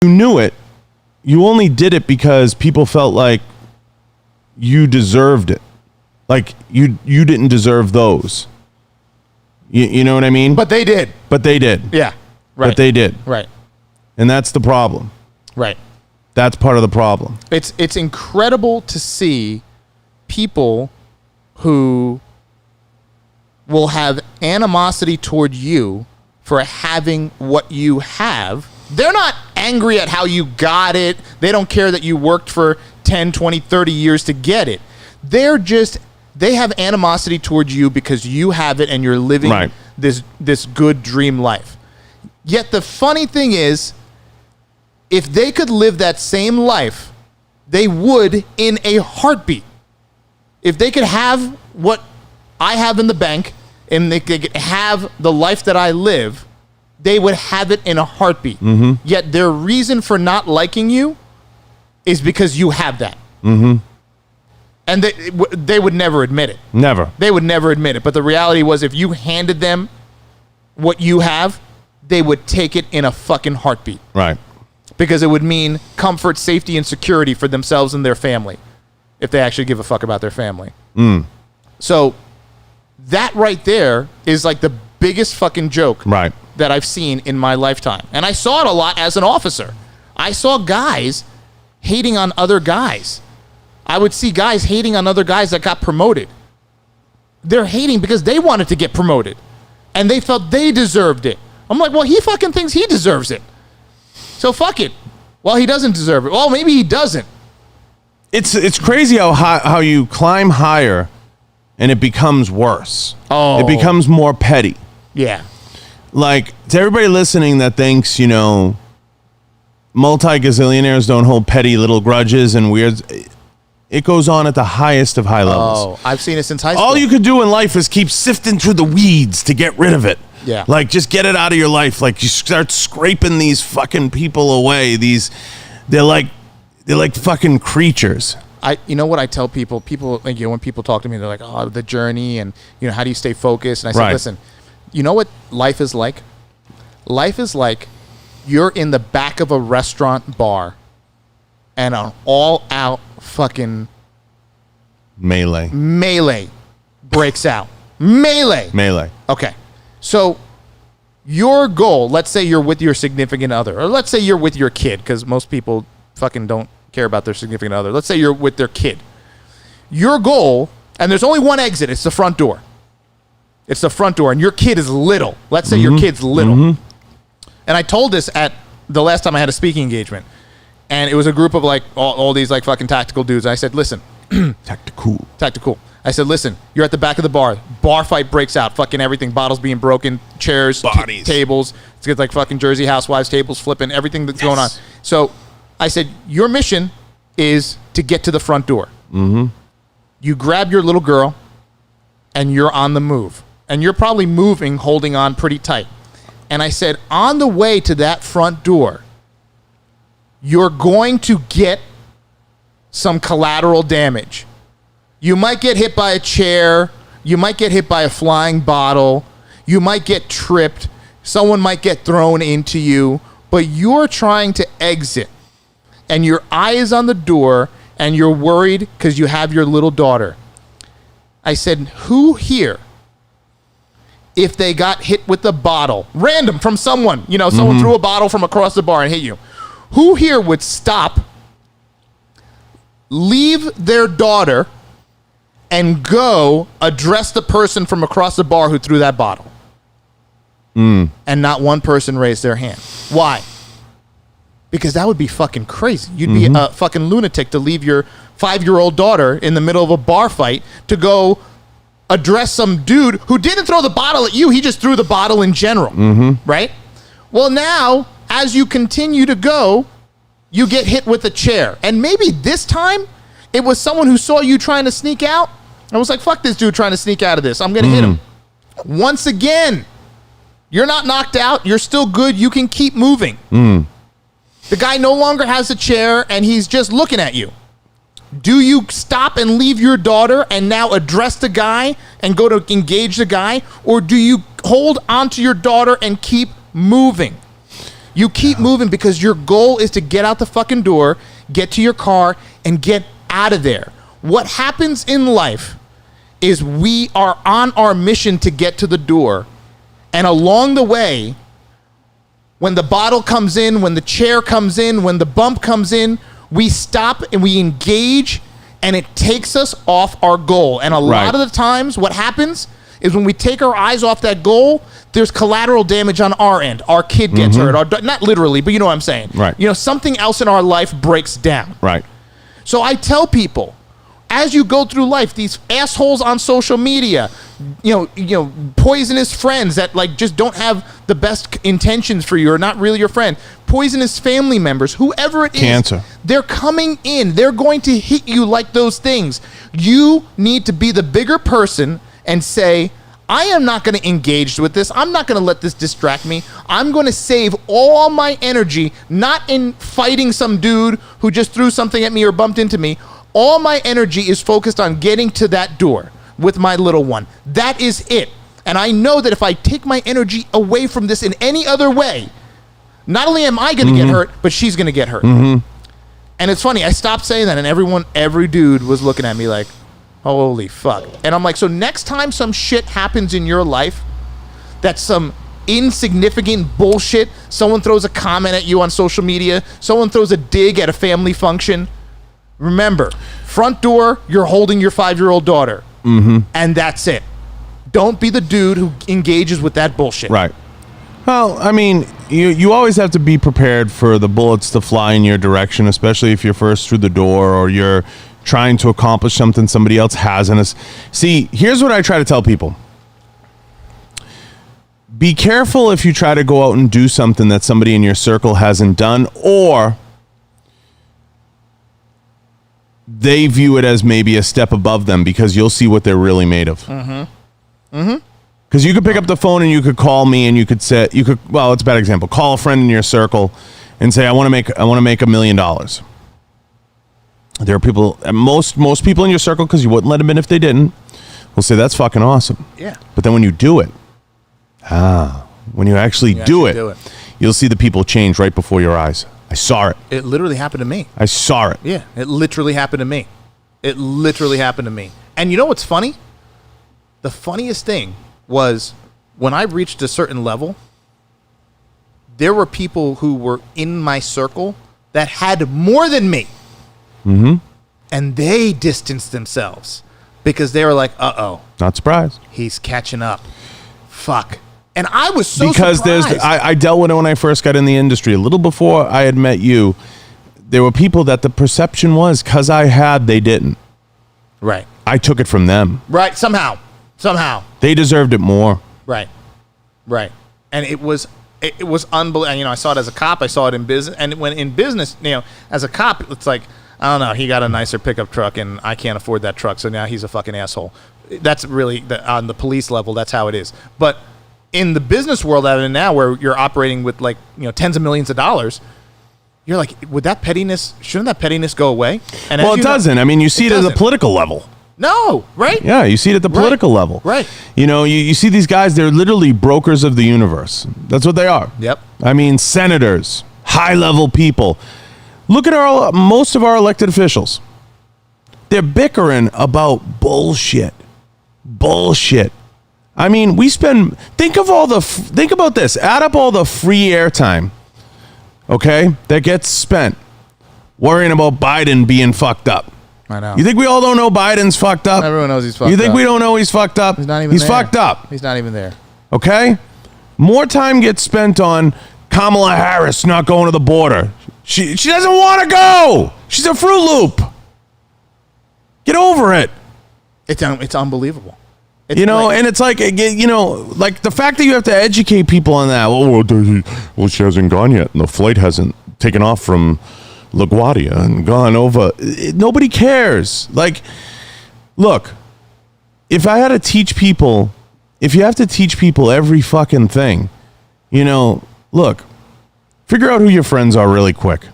you knew it, you only did it because people felt like you deserved it. Like you didn't deserve those. You know what I mean? But they did. Yeah. Right. But they did. Right. And that's the problem. Right. That's part of the problem. It's incredible to see people who will have animosity toward you for having what you have. They're not angry at how you got it. They don't care that you worked for 10, 20, 30 years to get it. They have animosity towards you because you have it and you're living this good dream life. Yet the funny thing is, if they could live that same life, they would in a heartbeat. If they could have what I have in the bank and they could have the life that I live, they would have it in a heartbeat. Mm-hmm. Yet their reason for not liking you is because you have that. Mm-hmm. And they would never admit it. Never. They would never admit it. But the reality was, if you handed them what you have, they would take it in a fucking heartbeat. Right. Because it would mean comfort, safety, and security for themselves and their family, if they actually give a fuck about their family. Mm. So that right there is like the biggest fucking joke that I've seen in my lifetime. And I saw it a lot as an officer. I saw guys hating on other guys. I would see guys hating on other guys that got promoted. They're hating because they wanted to get promoted. And they felt they deserved it. I'm like, well, he fucking thinks he deserves it. So fuck it. Well, he doesn't deserve it. Well, maybe he doesn't. It's crazy how you climb higher and it becomes worse. Oh. It becomes more petty. Yeah. Like, to everybody listening that thinks, multi-gazillionaires don't hold petty little grudges and weird... It goes on at the highest of high levels. Oh, I've seen it since high school. All you could do in life is keep sifting through the weeds to get rid of it. Yeah. Like, just get it out of your life. Like, you start scraping these fucking people away. They're like fucking creatures. You know what I tell people? People, like, when people talk to me, they're like, oh, the journey and, how do you stay focused? And I say, listen, you know what life is like? Life is like you're in the back of a restaurant bar and an all-out fucking melee breaks out. Melee. Okay. So your goal, let's say you're with your significant other, or let's say you're with your kid, because most people fucking don't care about their significant other. Let's say you're with their kid. Your goal, and there's only one exit, it's the front door. It's the front door, and your kid is little. Let's say your kid's little. Mm-hmm. And I told this at the last time I had a speaking engagement. And it was a group of like all these like fucking tactical dudes. I said, listen. Tactical. I said, listen, you're at the back of the bar. Bar fight breaks out. Fucking everything. Bottles being broken. Chairs. Bodies. Tables. It's like fucking Jersey Housewives tables flipping. Everything that's going on. So I said, your mission is to get to the front door. Mm-hmm. You grab your little girl and you're on the move. And you're probably moving, holding on pretty tight. And I said, on the way to that front door, you're going to get some collateral damage. You might get hit by a chair. You might get hit by a flying bottle. You might get tripped. Someone might get thrown into you. But you're trying to exit. And your eye is on the door. And you're worried because you have your little daughter. I said, who here, if they got hit with a bottle, random from someone, someone threw a bottle from across the bar and hit you, who here would stop, leave their daughter, and go address the person from across the bar who threw that bottle? And not one person raised their hand. Why? Because that would be fucking crazy. You'd be a fucking lunatic to leave your 5-year-old daughter in the middle of a bar fight to go address some dude who didn't throw the bottle at you. He just threw the bottle in general. Right? Well, now, as you continue to go, you get hit with a chair. And maybe this time, it was someone who saw you trying to sneak out and was like, fuck this dude trying to sneak out of this. I'm going to hit him. Once again, you're not knocked out. You're still good. You can keep moving. The guy no longer has a chair, and he's just looking at you. Do you stop and leave your daughter and now address the guy and go to engage the guy? Or do you hold onto your daughter and keep moving? You keep moving because your goal is to get out the fucking door, get to your car, and get out of there. What happens in life is we are on our mission to get to the door, and along the way, when the bottle comes in, when the chair comes in, when the bump comes in, we stop and we engage, and it takes us off our goal. And a lot of the times, what happens is when we take our eyes off that goal, there's collateral damage on our end. Our kid gets hurt. Not literally, but you know what I'm saying. Right. You know, something else in our life breaks down. Right. So I tell people, as you go through life, these assholes on social media, you know, poisonous friends that like just don't have the best intentions for you or not really your friend, poisonous family members, whoever it is, Cancer. They're coming in. They're going to hit you like those things. You need to be the bigger person and say, I am not going to engage with this. I'm not going to let this distract me. I'm going to save all my energy, not in fighting some dude who just threw something at me or bumped into me. All my energy is focused on getting to that door with my little one. That is it. And I know that if I take my energy away from this in any other way, not only am I going to get hurt, but she's going to get hurt. And it's funny, I stopped saying that, and every dude was looking at me like, holy fuck. And I'm like, so next time some shit happens in your life, that's some insignificant bullshit, someone throws a comment at you on social media, someone throws a dig at a family function, remember, front door, you're holding your 5-year-old daughter. And that's it. Don't be the dude who engages with that bullshit. Right. Well, I mean, you always have to be prepared for the bullets to fly in your direction, especially if you're first through the door or you're trying to accomplish something somebody else hasn't. See, here's what I try to tell people. Be careful if you try to go out and do something that somebody in your circle hasn't done, or they view it as maybe a step above them, because you'll see what they're really made of. Because you could pick up the phone and you could call me and you could say, well, it's a bad example. Call a friend in your circle and say, I want to make $1 million. There are people, most people in your circle, because you wouldn't let them in if they didn't, will say, that's fucking awesome. Yeah. But then when you do it, when you actually do it, you'll see the people change right before your eyes. I saw it. It literally happened to me. I saw it. Yeah, it literally happened to me. It literally happened to me. And you know what's funny? The funniest thing was when I reached a certain level, there were people who were in my circle that had more than me. And they distanced themselves because they were like, uh-oh. Not surprised. He's catching up. Fuck. And I was so because surprised. I dealt with it when I first got in the industry. A little before I had met you, there were people that the perception was, because I had, they didn't. Right. I took it from them. Right. Somehow. They deserved it more. Right. And it was unbelievable. You know, I saw it as a cop. I saw it in business. And when in business, you know, as a cop, it's like, I don't know, he got a nicer pickup truck and I can't afford that truck, so now he's a fucking asshole. That's really, on the police level, that's how it is. But in the business world I'm in now, where you're operating with like, you know, tens of millions of dollars, you're like, shouldn't that pettiness go away? And well, it doesn't. I mean, you see it at the political level. No, right? Yeah, you see it at the political level. Right. You know, you see these guys, they're literally brokers of the universe. That's what they are. Yep. I mean, senators, high-level people. Look at most of our elected officials. They're bickering about bullshit. I mean, think about this. Add up all the free airtime, okay, that gets spent worrying about Biden being fucked up. I know. You think we all don't know Biden's fucked up? Everyone knows he's fucked up. You think we don't know he's fucked up? He's not even He's there. fucked up. He's not even there. Okay? More time gets spent on Kamala Harris not going to the border. She doesn't want to go. She's a Fruit Loop. Get over it. It's unbelievable. And it's like, like the fact that you have to educate people on that. Well, she hasn't gone yet, and the flight hasn't taken off from LaGuardia and gone over. Nobody cares. Like, look, if you have to teach people every fucking thing, look, figure out who your friends are really quick.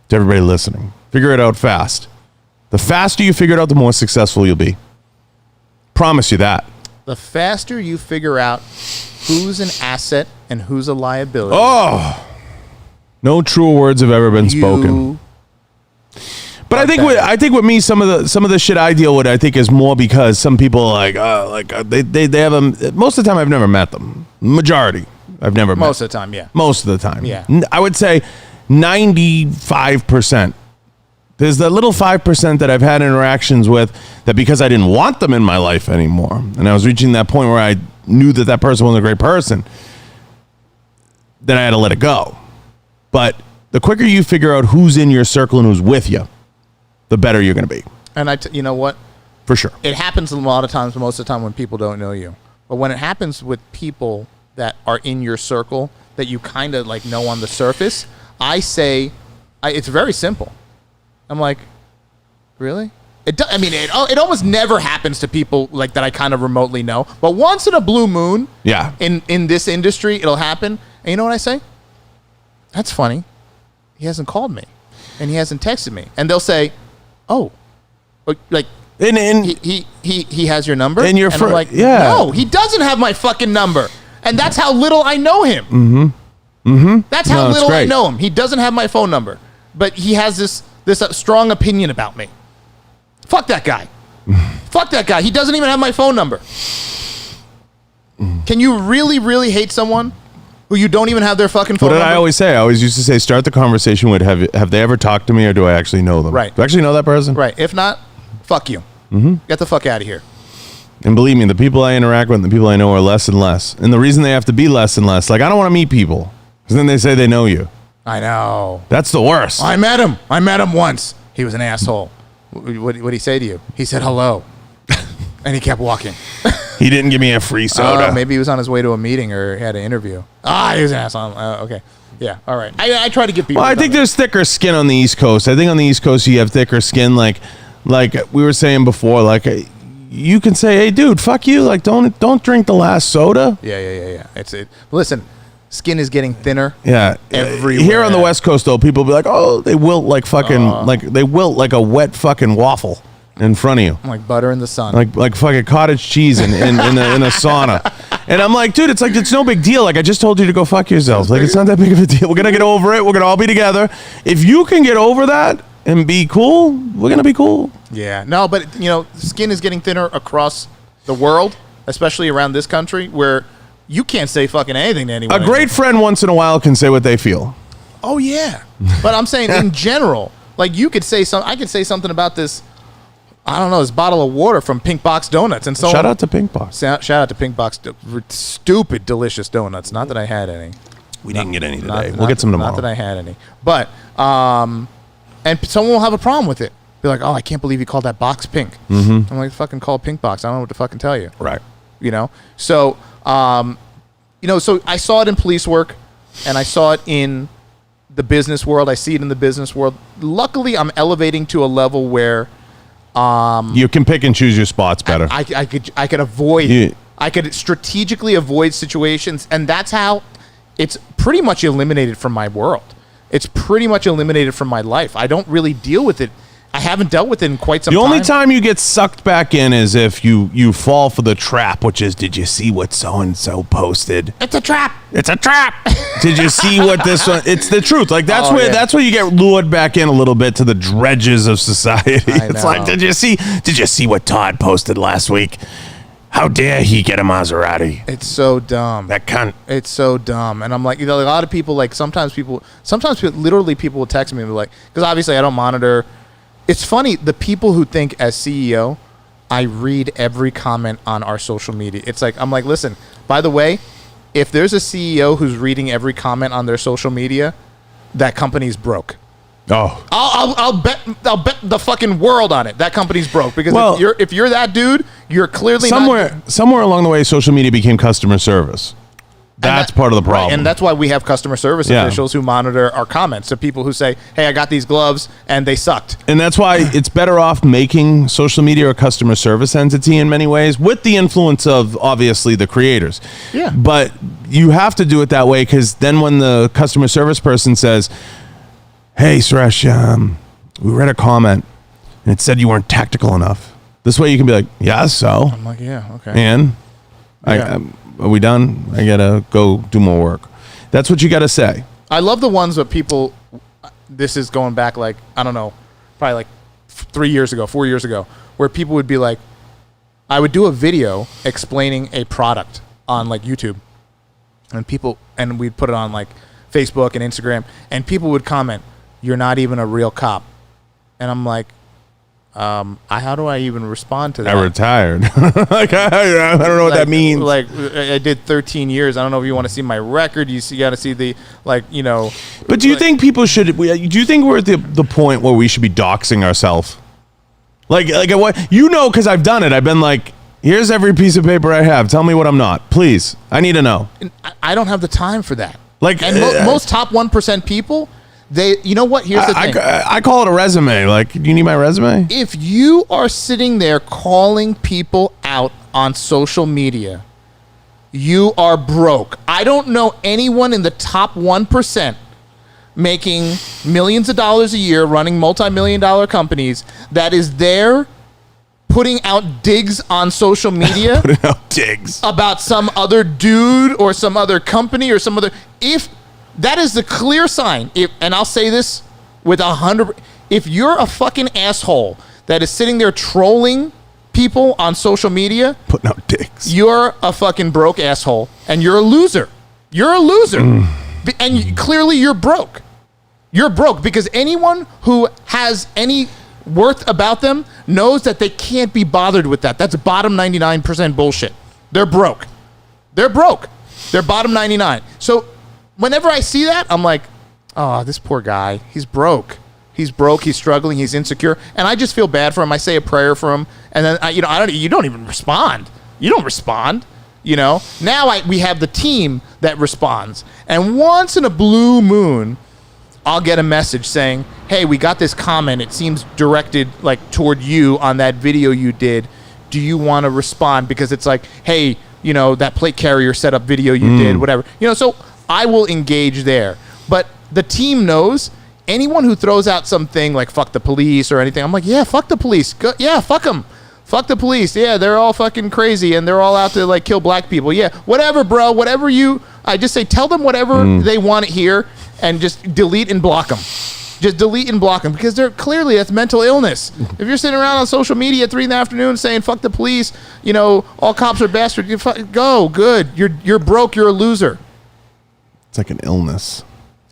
To everybody listening, figure it out fast. The faster you figure it out, the more successful you'll be. Promise you that. The faster you figure out who's an asset and who's a liability. Oh, no truer words have ever been spoken. But I think with me, some of the shit I deal with, I think is more because some people they have them. Most of the time, I've never met them. Majority, I've never met. Most of the time, yeah. Most of the time, yeah. I would say 95%. There's the little 5% that I've had interactions with that because I didn't want them in my life anymore, and I was reaching that point where I knew that person wasn't a great person, then I had to let it go. But the quicker you figure out who's in your circle and who's with you, the better you're going to be. And you know what? For sure. It happens a lot of times, most of the time when people don't know you. But when it happens with people that are in your circle that you kind of like know on the surface, it's very simple. I'm like, really? It almost never happens to people like that I kind of remotely know. But once in a blue moon, in this industry, it'll happen. And you know what I say? That's funny. He hasn't called me, and he hasn't texted me. And they'll say, "Oh, like." And he has your number, and I'm like, no, he doesn't have my fucking number, and that's how little I know him. That's how little I know him. He doesn't have my phone number, but he has this strong opinion about me. Fuck that guy. Fuck that guy. He doesn't even have my phone number. Can you really, really hate someone who you don't even have their fucking phone number? What did I always say? I always used to say, start the conversation with, have they ever talked to me, or do I actually know them? Right. Do I actually know that person? Right. If not, fuck you. Get the fuck out of here. And believe me, the people I interact with and the people I know are less and less. And the reason they have to be less and less, like, I don't want to meet people, because then they say they know you. I know. That's the worst. I met him once. He was an asshole. What did he say to you? He said hello. And he kept walking. He didn't give me a free soda. Maybe he was on his way to a meeting or had an interview. He was an asshole. Okay. Yeah, all right. I try to get people. Well, I think there's thicker skin on the East Coast. I think on the East Coast you have thicker skin. Like we were saying before, like you can say, hey, dude, fuck you. Like, don't drink the last soda. Yeah. Listen, skin is getting thinner. Yeah. Everywhere. Here on the West Coast, though, people be like, oh, they wilt like fucking, they wilt like a wet fucking waffle in front of you. Like butter in the sun. Like fucking cottage cheese in a sauna. And I'm like, dude, it's no big deal. Like, I just told you to go fuck yourself. Like, it's not that big of a deal. We're going to get over it. We're going to all be together. If you can get over that and be cool, we're going to be cool. Yeah. No, but, skin is getting thinner across the world, especially around this country, where you can't say fucking anything to anyone. A great friend once in a while can say what they feel. Oh, yeah. But I'm saying in general, like, you could say I could say something about this, I don't know, this bottle of water from Pink Box Donuts. And so shout out to Pink Box. Shout out to Pink Box. Stupid, delicious donuts. Not that I had any. We didn't get any today. We'll get some tomorrow. Not that I had any. But, and someone will have a problem with it. Be like, oh, I can't believe you called that box pink. I'm like, fucking call it Pink Box. I don't know what to fucking tell you. Right. So, so I saw it in police work, and I saw it in the business world. I see it in the business world. Luckily, I'm elevating to a level where you can pick and choose your spots better. I could avoid. I could strategically avoid situations, and that's how it's pretty much eliminated from my world. It's pretty much eliminated from my life. I don't really deal with it. I haven't dealt with it in quite some time. The only time you get sucked back in is if you fall for the trap, which is, did you see what so-and-so posted? It's a trap. It's a trap. Did you see what this one? It's the truth. Like, that's where you get lured back in a little bit to the dredges of society. It's like, did you see what Todd posted last week? How dare he get a Maserati? It's so dumb. That cunt. It's so dumb. And I'm like, a lot of people, like, sometimes people literally people will text me and be like, because obviously I don't monitor. It's funny, the people who think as CEO, I read every comment on our social media. It's like, I'm like, listen, by the way, if there's a CEO who's reading every comment on their social media, that company's broke. Oh, I'll bet the fucking world on it. That company's broke because if you're that dude, you're clearly somewhere along the way, social media became customer service. That's part of the problem. Right, and that's why we have customer service officials who monitor our comments. So people who say, hey, I got these gloves and they sucked. And that's why it's better off making social media a customer service entity in many ways, with the influence of, obviously, the creators. Yeah. But you have to do it that way, because then when the customer service person says, hey, Suresh, we read a comment and it said you weren't tactical enough. This way you can be like, yeah, so. I'm like, yeah, okay. And are we done? I gotta go do more work. That's what you gotta say. I love the ones that people, this is going back like, I don't know, probably like 4 years ago, where people would be like, I would do a video explaining a product on like YouTube, and we'd put it on like Facebook and Instagram, and people would comment, "You're not even a real cop," and I'm like, how do I even respond to that? I retired. Like I don't know what that means. Like I did 13 years. I don't know if you want to see my record. You got to see the But do you think people should? Do you think we're at the point where we should be doxing ourselves? Like what? Because I've done it. I've been like, here's every piece of paper I have. Tell me what I'm not, please. I need to know. I don't have the time for that. And most top 1% people, you know what? Here's the thing. I call it a resume. Like, do you need my resume? If you are sitting there calling people out on social media, you are broke. I don't know anyone in the top 1% making millions of dollars a year, running multi-million-dollar companies, that is there putting out digs on social media about some other dude or some other company or some other. If that is the clear sign, and I'll say this with 100, if you're a fucking asshole that is sitting there trolling people on social media, putting out dicks, you're a fucking broke asshole, and you're a loser. You're a loser, and clearly you're broke. You're broke because anyone who has any worth about them knows that they can't be bothered with that. That's bottom 99% bullshit. They're broke. They're broke. They're bottom 99. So whenever I see that, I'm like, oh, this poor guy. He's broke. He's broke. He's struggling. He's insecure. And I just feel bad for him. I say a prayer for him, and then you don't even respond. You don't respond. Now we have the team that responds, and once in a blue moon, I'll get a message saying, hey, we got this comment. It seems directed like toward you on that video you did. Do you want to respond? Because it's like, hey, that plate carrier setup video you did, whatever. So I will engage there. But the team knows anyone who throws out something like fuck the police or anything, I'm like, yeah, fuck the police. Yeah, fuck them. Fuck the police. Yeah, they're all fucking crazy and they're all out to like kill black people. Yeah, whatever, bro. I just say tell them whatever they want to hear and just delete and block them. Just delete and block them because that's mental illness. If you're sitting around on social media at 3 p.m. saying fuck the police, all cops are bastards, go, good. You're broke, you're a loser. It's like an illness.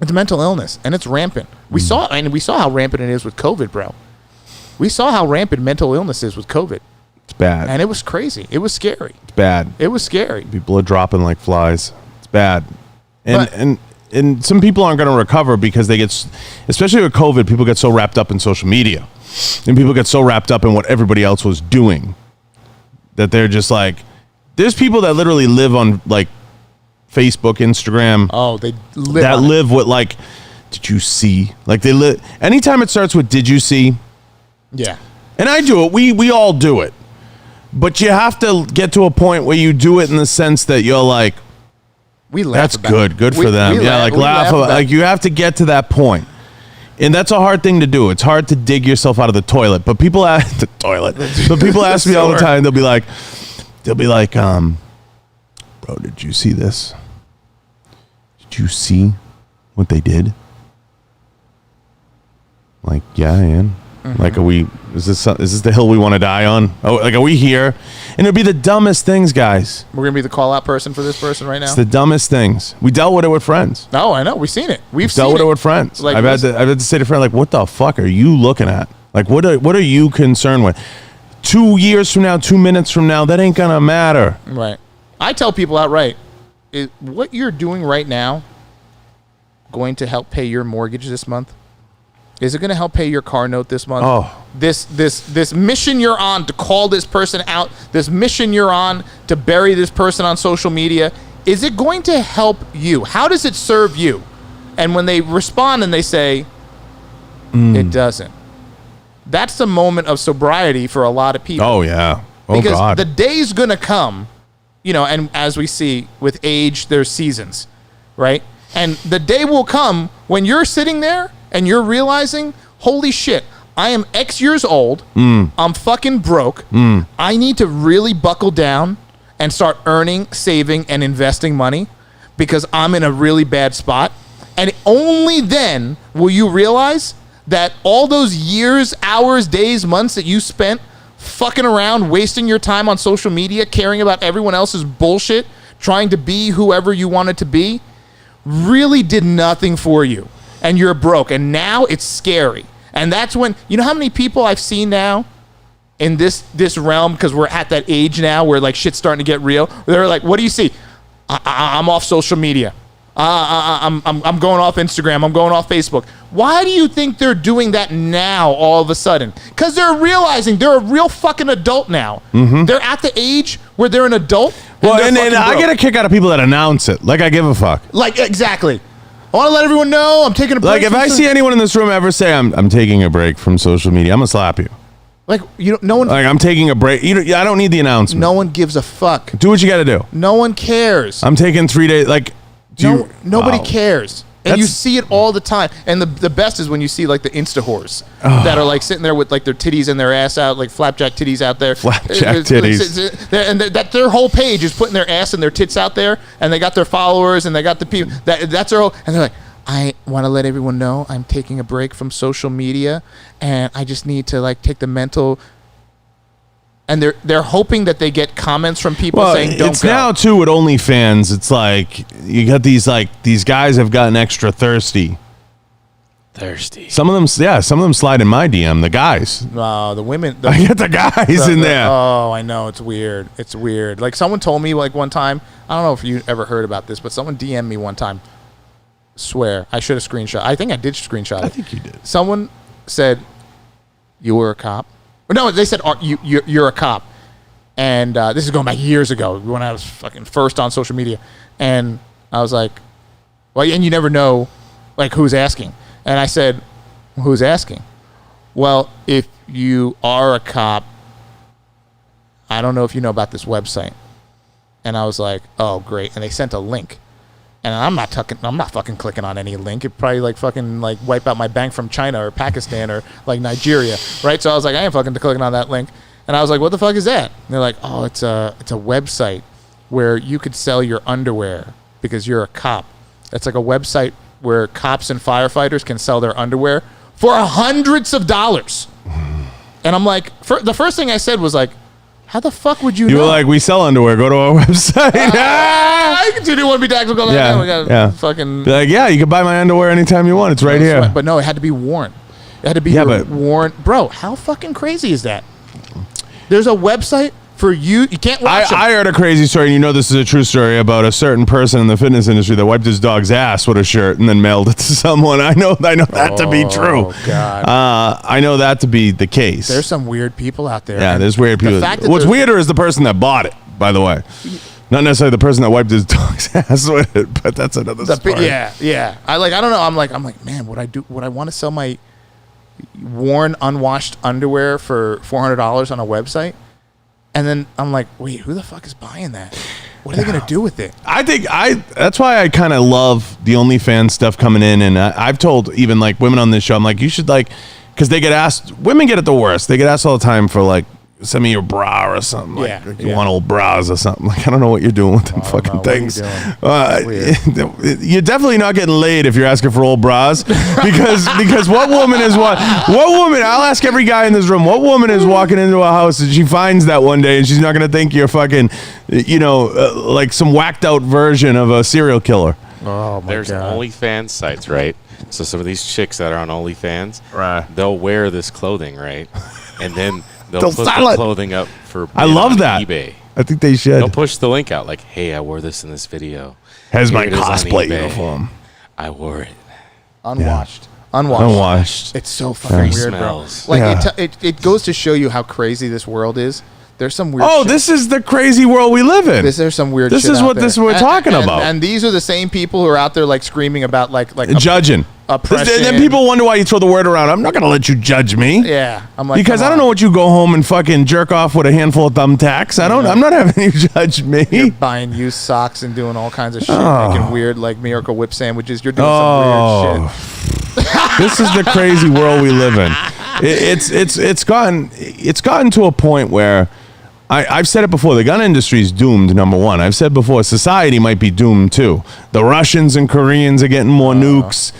It's a mental illness and it's rampant. We saw how rampant it is with COVID, bro. We saw how rampant mental illness is with COVID. It's bad. And it was crazy. It was scary. It's bad. It was scary. People are dropping like flies. It's bad. And some people aren't going to recover because they get, especially with COVID, people get so wrapped up in social media. And people get so wrapped up in what everybody else was doing that they're just like, there's people that literally live on like Facebook, Instagram. Oh, they live with like, did you see? Like they live, anytime it starts with, did you see? Yeah. And I do it. We all do it. But you have to get to a point where you do it in the sense that you're like, that's good. Good for them. Yeah, like laugh. Like you have to get to that point. And that's a hard thing to do. It's hard to dig yourself out of the toilet. But people ask the toilet. But people ask me all the time. They'll be like, bro, did you see this? Did you see what they did? Like, yeah, I am. Like, is this the hill we want to die on? Oh, like, are we here? And it'll be the dumbest things, guys. We're going to be the call-out person for this person right now? It's the dumbest things. We dealt with it with friends. No, I know. We've seen it. We've dealt with it with friends. Like, I've had to say to a friend, like, what the fuck are you looking at? Like, what are you concerned with? 2 years from now, 2 minutes from now, that ain't going to matter. Right. I tell people outright, is what you're doing right now going to help pay your mortgage this month? Is it going to help pay your car note this month? Oh. This mission you're on to call this person out, this mission you're on to bury this person on social media, is it going to help you? How does it serve you? And when they respond and they say, it doesn't. That's the moment of sobriety for a lot of people. Oh, yeah. Oh, because God. the day's going to come, and as we see with age, there's seasons, right? And the day will come when you're sitting there and you're realizing, holy shit, I am X years old. I'm fucking broke. I need to really buckle down and start earning, saving, and investing money because I'm in a really bad spot. And only then will you realize that all those years, hours, days, months that you spent fucking around, wasting your time on social media, caring about everyone else's bullshit, trying to be whoever you wanted to be, really did nothing for you. And you're broke. And now it's scary. And that's when, you know how many people I've seen now in this realm, because we're at that age now where like shit's starting to get real. They're like, what do you see? I'm off social media. I'm going off Instagram. I'm going off Facebook. Why do you think they're doing that now all of a sudden? Because they're realizing they're a real fucking adult now. Mm-hmm. They're at the age where they're an adult. And I get a kick out of people that announce it. Like I give a fuck. Like, exactly. I want to let everyone know I'm taking a break. Like if I see anyone in this room ever say I'm taking a break from social media, I'm gonna slap you. Like no one. Like I'm taking a break. I don't need the announcement. No one gives a fuck. Do what you got to do. No one cares. I'm taking 3 days. Like nobody cares. And you see it all the time. And the best is when you see like the Insta whores that are like sitting there with like their titties and their ass out, like flapjack titties out there. Flapjack titties. And that their whole page is putting their ass and their tits out there, and they got their followers and they got the people. That's their whole. And they're like, I want to let everyone know I'm taking a break from social media, and I just need to like take the mental. And they're hoping that they get comments from people saying, "Don't it's go." Now too with OnlyFans. It's like you got these guys have gotten extra thirsty. Some of them slide in my DM. The guys. The women. I get the guys in there. Oh, I know. It's weird. It's weird. Like someone told me like one time. I don't know if you ever heard about this, but someone DM'd me one time. Swear, I should have screenshot. I think I did screenshot it. I think you did. Someone said, "You were a cop." No, they said you're a cop, and this is going back years ago when I was fucking first on social media, and I was like, "Well, and you never know, like who's asking." And I said, "Who's asking?" Well, if you are a cop, I don't know if you know about this website, and I was like, "Oh, great!" And they sent a link. And I'm not fucking clicking on any link. It'd probably like fucking like wipe out my bank from China or Pakistan or like Nigeria, right? So I was like, I ain't fucking clicking on that link. And I was like, what the fuck is that? And they're like, oh, it's a website where you could sell your underwear because you're a cop. It's like a website where cops and firefighters can sell their underwear for hundreds of dollars. And I'm like, the first thing I said was like, how the fuck would you know? You were like, we sell underwear. Go to our website. I continue to be tactical. Yeah. Fucking. Be like, yeah, you can buy my underwear anytime you want. It's right here. But no, it had to be worn. It had to be worn. Bro, how fucking crazy is that? There's a website for you. You can't watch them. I heard a crazy story, and you know this is a true story, about a certain person in the fitness industry that wiped his dog's ass with a shirt and then mailed it to someone. I know that to be true. Oh, God. I know that to be the case. There's some weird people out there. Yeah, there's weird people. What's weirder is the person that bought it, by the way. Not necessarily the person that wiped his dog's ass with it, but that's another story. Yeah. I don't know. I'm like, man, would I want to sell my worn, unwashed underwear for $400 on a website? And then I'm like, wait, who the fuck is buying that? What are they going to do with it? I think that's why I kind of love the OnlyFans stuff coming in. And I've told even like women on this show, I'm like, you should like, because they get asked, women get it the worst. They get asked all the time for like, send me your bra or something. Like, you want old bras or something. Like, I don't know what you're doing with them fucking things. You're definitely not getting laid if you're asking for old bras, because what woman, I'll ask every guy in this room, what woman is walking into a house and she finds that one day and she's not going to think you're fucking, like some whacked out version of a serial killer. Oh my There's God. OnlyFans sites, right? So some of these chicks that are on OnlyFans, Right. they'll wear this clothing, right? And then they'll put sell the it. clothing up for I love on that. eBay. I think they should. They'll push the link out like, hey, I wore this in this video. Has Here my it is on cosplay eBay. uniform. I wore it. Unwashed. It's so fucking weird, smells. bro. Like it goes to show you how crazy this world is. There's some weird shit. This is the crazy world we live in. There's some weird This shit is out what there. this we're talking about. And these are the same people who are out there like screaming about like judging. oppression. And then people wonder why you throw the word around. I'm not going to let you judge me. Yeah. I'm like, Because come I don't on. know what you go home and fucking jerk off with a handful of thumbtacks. I'm not having you judge me. You're buying used socks and doing all kinds of shit, making weird like Miracle Whip sandwiches. You're doing some weird shit. This is the crazy world we live in. It's gotten to a point where I've said it before. The gun industry is doomed, number one. I've said before, society might be doomed, too. The Russians and Koreans are getting more nukes.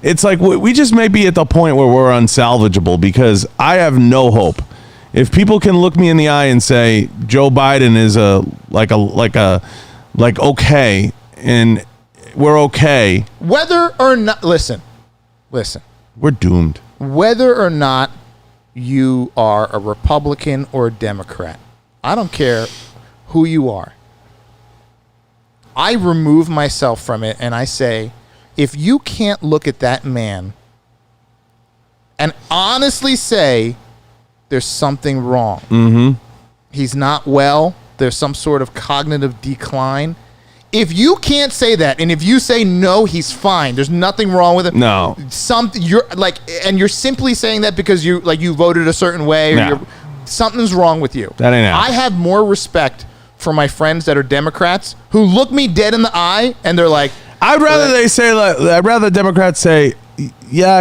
It's like we just may be at the point where we're unsalvageable because I have no hope. If people can look me in the eye and say Joe Biden is okay and we're okay. Whether or not, listen, we're doomed. Whether or not you are a Republican or a Democrat, I don't care who you are. I remove myself from it and I say, if you can't look at that man and honestly say there's something wrong, he's not well, there's some sort of cognitive decline. If you can't say that, and if you say no, he's fine, there's nothing wrong with him. No, you're simply saying that because you voted a certain way, or something's wrong with you. That ain't happening. I have more respect for my friends that are Democrats who look me dead in the eye and they're like, I'd rather Democrats say, yeah,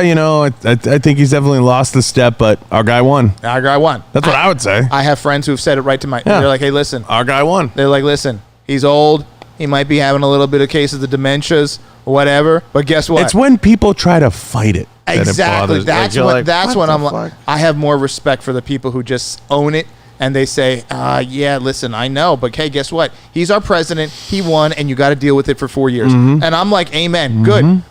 I think he's definitely lost the step, but our guy won. Our guy won. That's what I would say. I have friends who've said it right to my. Yeah. They're like, hey, listen, our guy won. They're like, listen, he's old. He might be having a little bit of cases of dementias or whatever. But guess what? It's when people try to fight it. Exactly. That's when I'm like, I have more respect for the people who just own it. And they say, yeah, listen, I know, but hey, guess what? He's our president. He won, and you got to deal with it for 4 years. And I'm like, amen.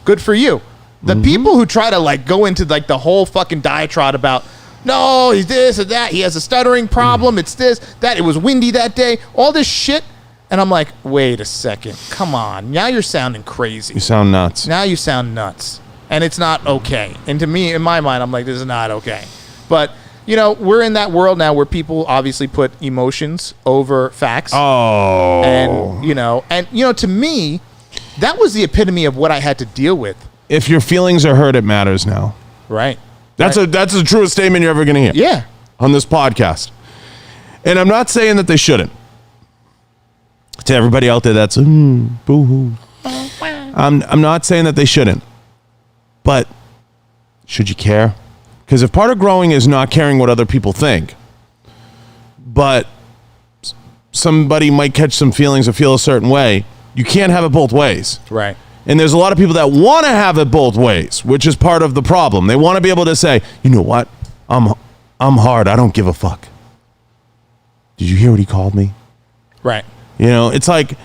Good for you. The people who try to go into the whole fucking diatribe about, no, he's this or that. He has a stuttering problem. It's this, that. It was windy that day. All this shit. And I'm like, wait a second. Come on. Now you're sounding crazy. You sound nuts. Now you sound nuts. And it's not okay. And to me, in my mind, I'm like, this is not okay. But we're in that world now where people obviously put emotions over facts. Oh. And to me, that was the epitome of what I had to deal with. If your feelings are hurt, it matters now. Right. That's the truest statement you're ever going to hear. Yeah. On this podcast. And I'm not saying that they shouldn't. To everybody out there that's boo-hoo. I'm not saying that they shouldn't. But should you care? Because if part of growing is not caring what other people think, but somebody might catch some feelings or feel a certain way, you can't have it both ways. Right. And there's a lot of people that want to have it both ways, which is part of the problem. They want to be able to say, you know what? I'm hard. I don't give a fuck. Did you hear what he called me? Right. It's like,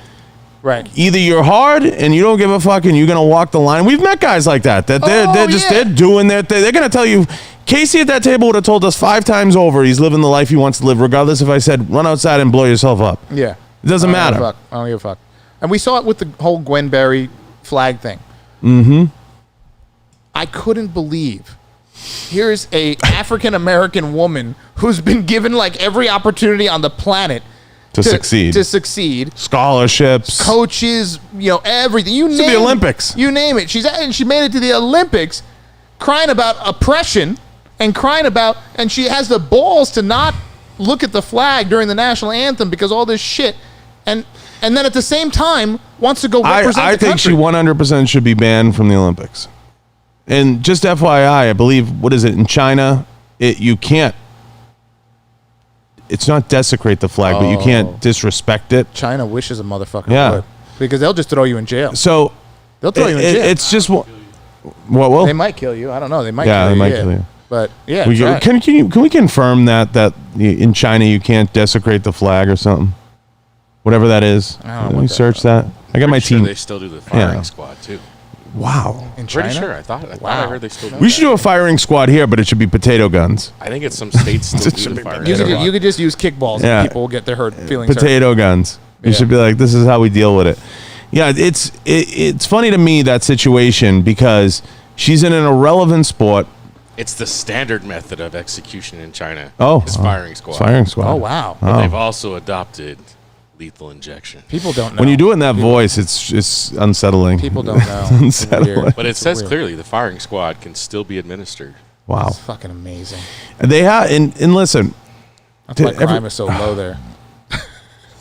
right. Either you're hard and you don't give a fuck and you're going to walk the line. We've met guys like that. They're doing their thing. They're going to tell you, Casey at that table would have told us 5 times over he's living the life he wants to live, regardless if I said, run outside and blow yourself up. Yeah. It doesn't matter. I don't give a fuck. And we saw it with the whole Gwen Berry flag thing. I couldn't believe. Here's a African-American woman who's been given every opportunity on the planet to succeed. Scholarships. Coaches, everything. You name it. The Olympics. You name it. And she made it to the Olympics crying about oppression and and she has the balls to not look at the flag during the national anthem because all this shit. And then at the same time wants to go represent I the think country. she 100% should be banned from the Olympics. And just FYI, I believe, what is it, in China, you can't. It's not desecrate the flag, but you can't disrespect it. China wishes a motherfucker would. Because they'll just throw you in jail. So they'll throw you in jail. It's just what will they might kill you. I don't know. They might kill you. But yeah, can we confirm that in China you can't desecrate the flag or something? Whatever that is. Can we search that? I got my team. They still do the firing squad too. Wow. In China? Pretty sure. I thought I heard they still do We should do a firing squad here, but it should be potato guns. I think it's some states still do the firing squad. You could just use kickballs and people will get their feelings hurt. Potato guns. You should be like, this is how we deal with it. Yeah, it's funny to me, that situation, because she's in an irrelevant sport. It's the standard method of execution in China. It's firing squad. Firing squad. Oh, wow. But they've also adopted lethal injection. People don't know. When you do it in that voice, it's unsettling. People don't know. Unsettling. But it says clearly the firing squad can still be administered. Wow. It's fucking amazing. They have, and listen. That's why crime is so low there.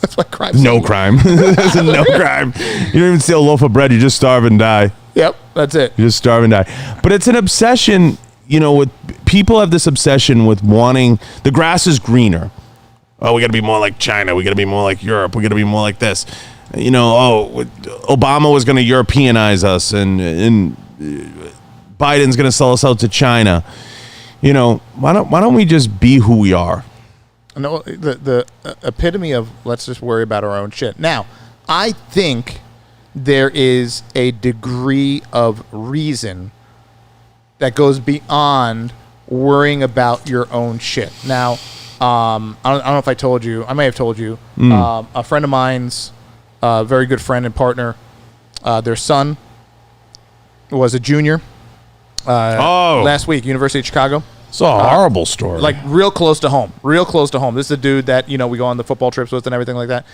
That's why crime is no crime. There's no crime. You don't even steal a loaf of bread. You just starve and die. Yep, that's it. You just starve and die. But it's an obsession, with people have this obsession with wanting, the grass is greener. Oh, we got to be more like China. We got to be more like Europe. We got to be more like this. You know, Obama was going to Europeanize us, and Biden's going to sell us out to China. You know, why don't we just be who we are? No, the epitome of let's just worry about our own shit. Now, I think there is a degree of reason that goes beyond worrying about your own shit. Now, I don't know if I told you. I may have told you. A friend of mine's very good friend and partner, their son was a junior last week, University of Chicago. It's a horrible story. Like real close to home. This is a dude that, you know, we go on the football trips with and everything like that.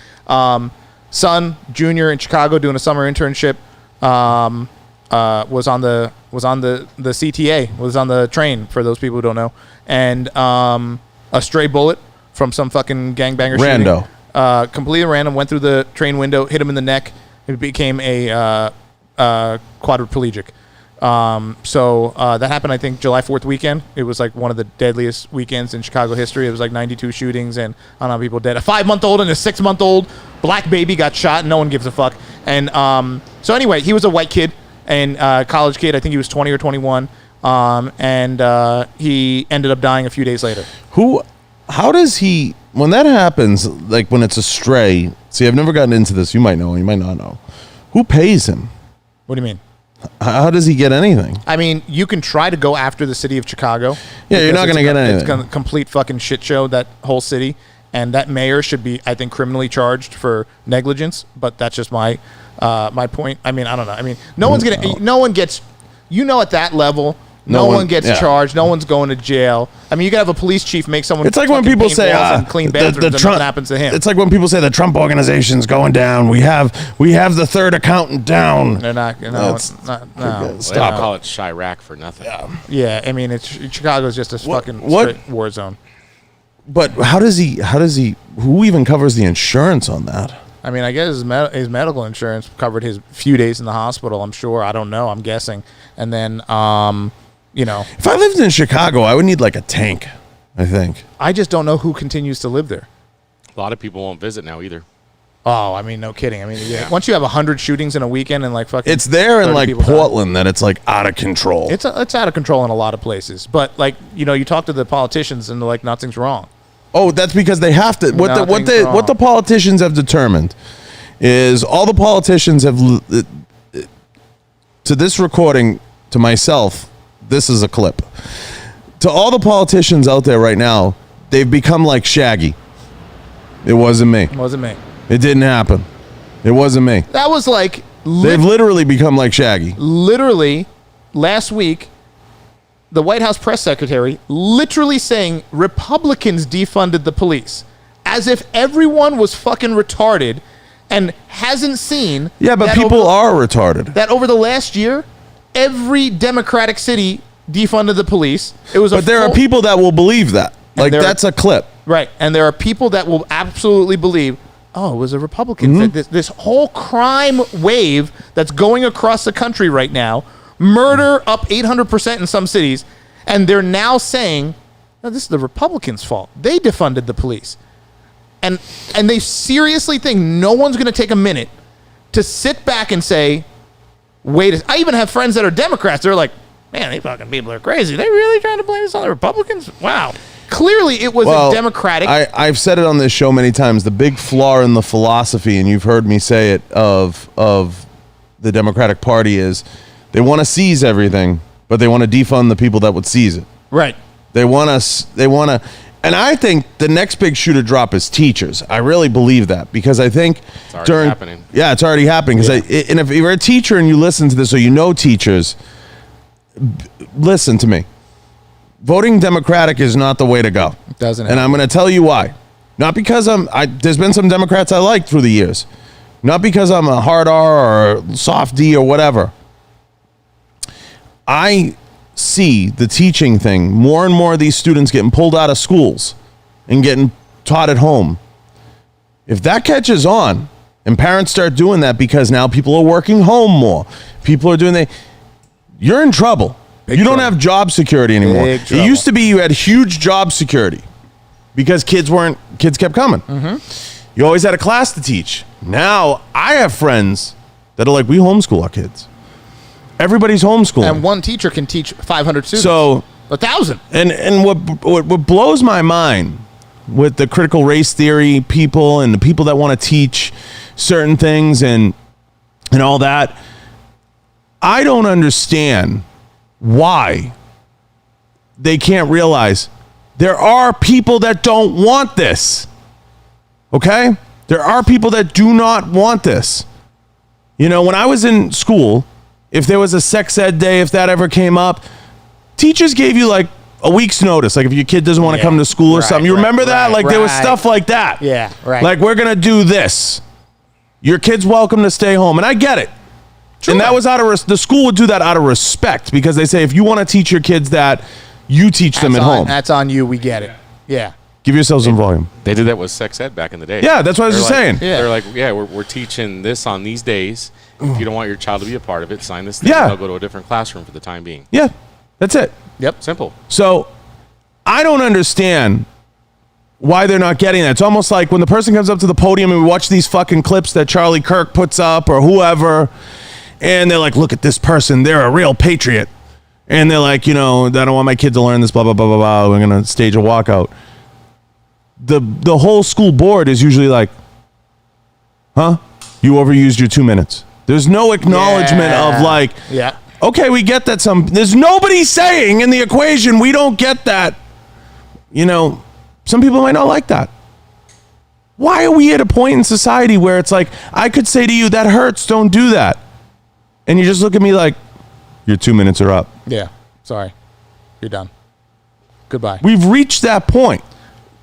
Son, junior in Chicago, doing a summer internship. Was on the CTA, was on the train, for those people who don't know, and a stray bullet from some fucking gangbanger Rando. shooting, completely random, went through the train window, hit him in the neck. It became a quadriplegic. So that happened, I think, July 4th weekend. It was like one of the deadliest weekends in Chicago history. It was like 92 shootings and I don't know how people dead. A 5-month-old and a 6-month-old black baby got shot. No one gives a fuck. And so anyway, he was a white kid and college kid. I think he was 20 or 21. And he ended up dying a few days later. How does he, when that happens, like when it's a stray, see, I've never gotten into this. You might know, you might not know. Who pays him? What do you mean? How does he get anything? I mean, you can try to go after the city of Chicago. Yeah, you're not going to get anything. It's a complete fucking shit show, that whole city. And that mayor should be, I think, criminally charged for negligence. But that's just my point. I mean, I don't know. I mean, no one gets, you know, at that level, no one gets charged. No one's going to jail. I mean, you can have a police chief make someone. It's like when people say clean bathrooms and nothing happens to him. It's like when people say the Trump organization's going down. We have the third accountant down. They're not. No. Stop. Call it Chirac for nothing. Yeah. I mean, Chicago's just a fucking straight war zone. But how does he? Who even covers the insurance on that? I mean, I guess his medical insurance covered his few days in the hospital. I'm sure. I don't know. I'm guessing. And then, you know, if I lived in Chicago, I would need like a tank, I think. I just don't know who continues to live there. A lot of people won't visit now either. Oh, I mean, no kidding. I mean, once you have 100 shootings in a weekend and like fucking, it's there in like Portland that it's like out of control. It's out of control in a lot of places. But like, you know, you talk to the politicians and they're like, nothing's wrong. Oh, that's because they have to. What the politicians have determined is all the politicians have, to this recording, to myself, this is a clip. To all the politicians out there right now, they've become like Shaggy. It wasn't me. It wasn't me. It didn't happen. It wasn't me. That was like... They've literally become like Shaggy. Literally, last week, the White House press secretary literally saying Republicans defunded the police. As if everyone was fucking retarded and hasn't seen... Yeah, but people are retarded. That over the last year... Every Democratic city defunded the police. But there are people that will believe that. Like, that's a clip. Right. And there are people that will absolutely believe, oh, it was a Republican. Mm-hmm. This whole crime wave that's going across the country right now, murder up 800% in some cities, and they're now saying, no, this is the Republicans' fault. They defunded the police. And they seriously think no one's going to take a minute to sit back and say, I even have friends that are Democrats. They're like, man, these fucking people are crazy. They really trying to blame this on the Republicans? Wow. Clearly, it was a Democratic. I've said it on this show many times. The big flaw in the philosophy, and you've heard me say it, of the Democratic Party is they want to seize everything, but they want to defund the people that would seize it. Right. They want to, and I think the next big shoe to drop is teachers. I really believe that because I think it's already happening. Yeah, it's already happening. And if you're a teacher and you listen to this or you know teachers, listen to me. Voting Democratic is not the way to go. It doesn't. And I'm going to tell you why. Not because there's been some Democrats I liked through the years. Not because I'm a hard R or soft D or whatever. I see the teaching thing, more and more of these students getting pulled out of schools and getting taught at home. If that catches on and parents start doing that because now people are working home more, people are doing you're in trouble. You don't have job security anymore. It used to be you had huge job security. because kids kept coming. You always had a class to teach. Now I have friends that are like, we homeschool our kids. Everybody's homeschooling. And one teacher can teach 500 students. So 1,000. And what blows my mind with the critical race theory people and the people that want to teach certain things and all that, I don't understand why they can't realize there are people that don't want this. Okay? There are people that do not want this. You know, when I was in school, if there was a sex ed day, if that ever came up, teachers gave you like a week's notice. Like if your kid doesn't want to come to school or something. You remember that? Like there was stuff like that. Yeah, right. Like we're going to do this. Your kid's welcome to stay home. And I get it. Sure. And that was the school would do that out of respect because they say if you want to teach your kids that, you teach them at home. That's on you. We get it. Yeah. Give yourself some volume. They did that with sex ed back in the day. Yeah, that's what I was just saying. Yeah. They're like, yeah, we're teaching this on these days. If you don't want your child to be a part of it, sign this thing. Yeah. And they'll go to a different classroom for the time being. Yeah, that's it. Yep. Simple. So I don't understand why they're not getting that. It's almost like when the person comes up to the podium and we watch these fucking clips that Charlie Kirk puts up or whoever, and they're like, look at this person. They're a real patriot. And they're like, you know, I don't want my kid to learn this, blah, blah, blah, blah, blah. We're going to stage a walkout. The whole school board is usually like, huh? You overused your 2 minutes. There's no acknowledgement of like, okay, we get that there's nobody saying in the equation, we don't get that. You know, some people might not like that. Why are we at a point in society where it's like, I could say to you, that hurts, don't do that. And you just look at me like, your 2 minutes are up. Yeah. Sorry. You're done. Goodbye. We've reached that point.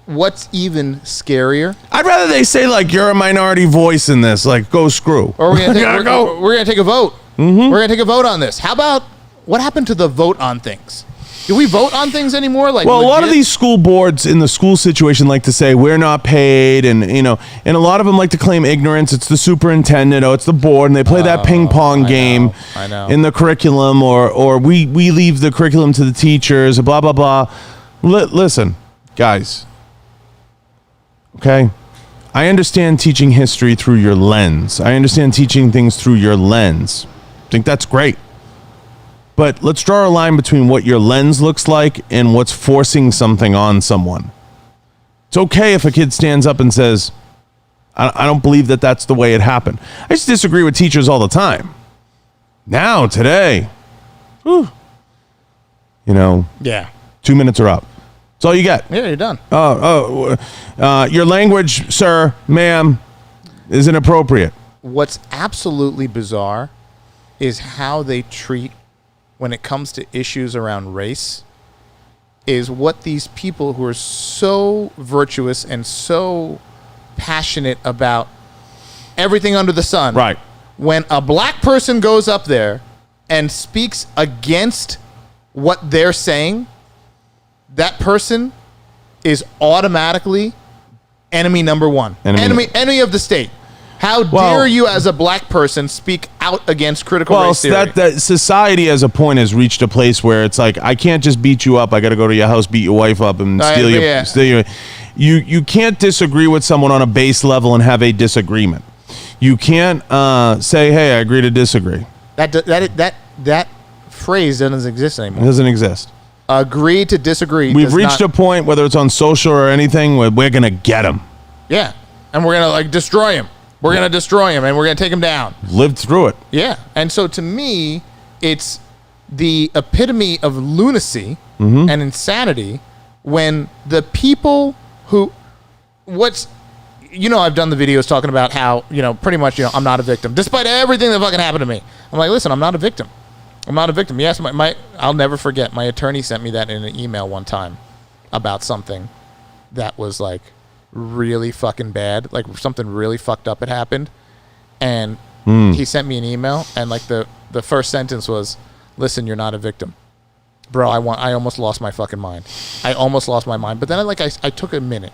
What's even scarier? I'd rather they say like you're a minority voice in this, like go screw. Or we're gonna take a vote. We're gonna take a vote on this. How about what happened to the vote on things? Do we vote on things anymore? Like, well, a lot of these school boards in the school situation like to say we're not paid, and you know, and a lot of them like to claim ignorance. It's the superintendent, it's the board, and they play that ping pong game in the curriculum, or we leave the curriculum to the teachers, blah blah blah. Listen, guys. Okay, I understand teaching history through your lens. I understand teaching things through your lens. I think that's great. But let's draw a line between what your lens looks like and what's forcing something on someone. It's okay if a kid stands up and says, I don't believe that that's the way it happened. I just disagree with teachers all the time. Now, today, you know, 2 minutes are up. That's all you get. Yeah, you're done. Your language, sir, ma'am, is inappropriate. What's absolutely bizarre is how they treat, when it comes to issues around race, is what these people who are so virtuous and so passionate about everything under the sun. Right. When a black person goes up there and speaks against what they're saying, that person is automatically enemy number one. Enemy of the state. How dare you as a black person speak out against critical race theory? That society as a point has reached a place where it's like, I can't just beat you up. I got to go to your house, beat your wife up, and steal your... You can't disagree with someone on a base level and have a disagreement. You can't say, hey, I agree to disagree. That phrase doesn't exist anymore. It doesn't exist. Agree to disagree. We've reached a point, whether it's on social or anything, where we're going to get them. Yeah. And we're going to destroy him. We're going to destroy him, and we're going to take him down. Lived through it. Yeah. And so to me, it's the epitome of lunacy Mm-hmm. and insanity when the people who... I've done the videos talking about how, pretty much, I'm not a victim. Despite everything that fucking happened to me. I'm like, listen, I'm not a victim. I'm not a victim. Yes, I'll never forget. My attorney sent me that in an email one time about something that was like really fucking bad, like something really fucked up had happened, and he sent me an email, and like the first sentence was, "Listen, you're not a victim, bro. I almost lost my fucking mind. I almost lost my mind." But then I took a minute.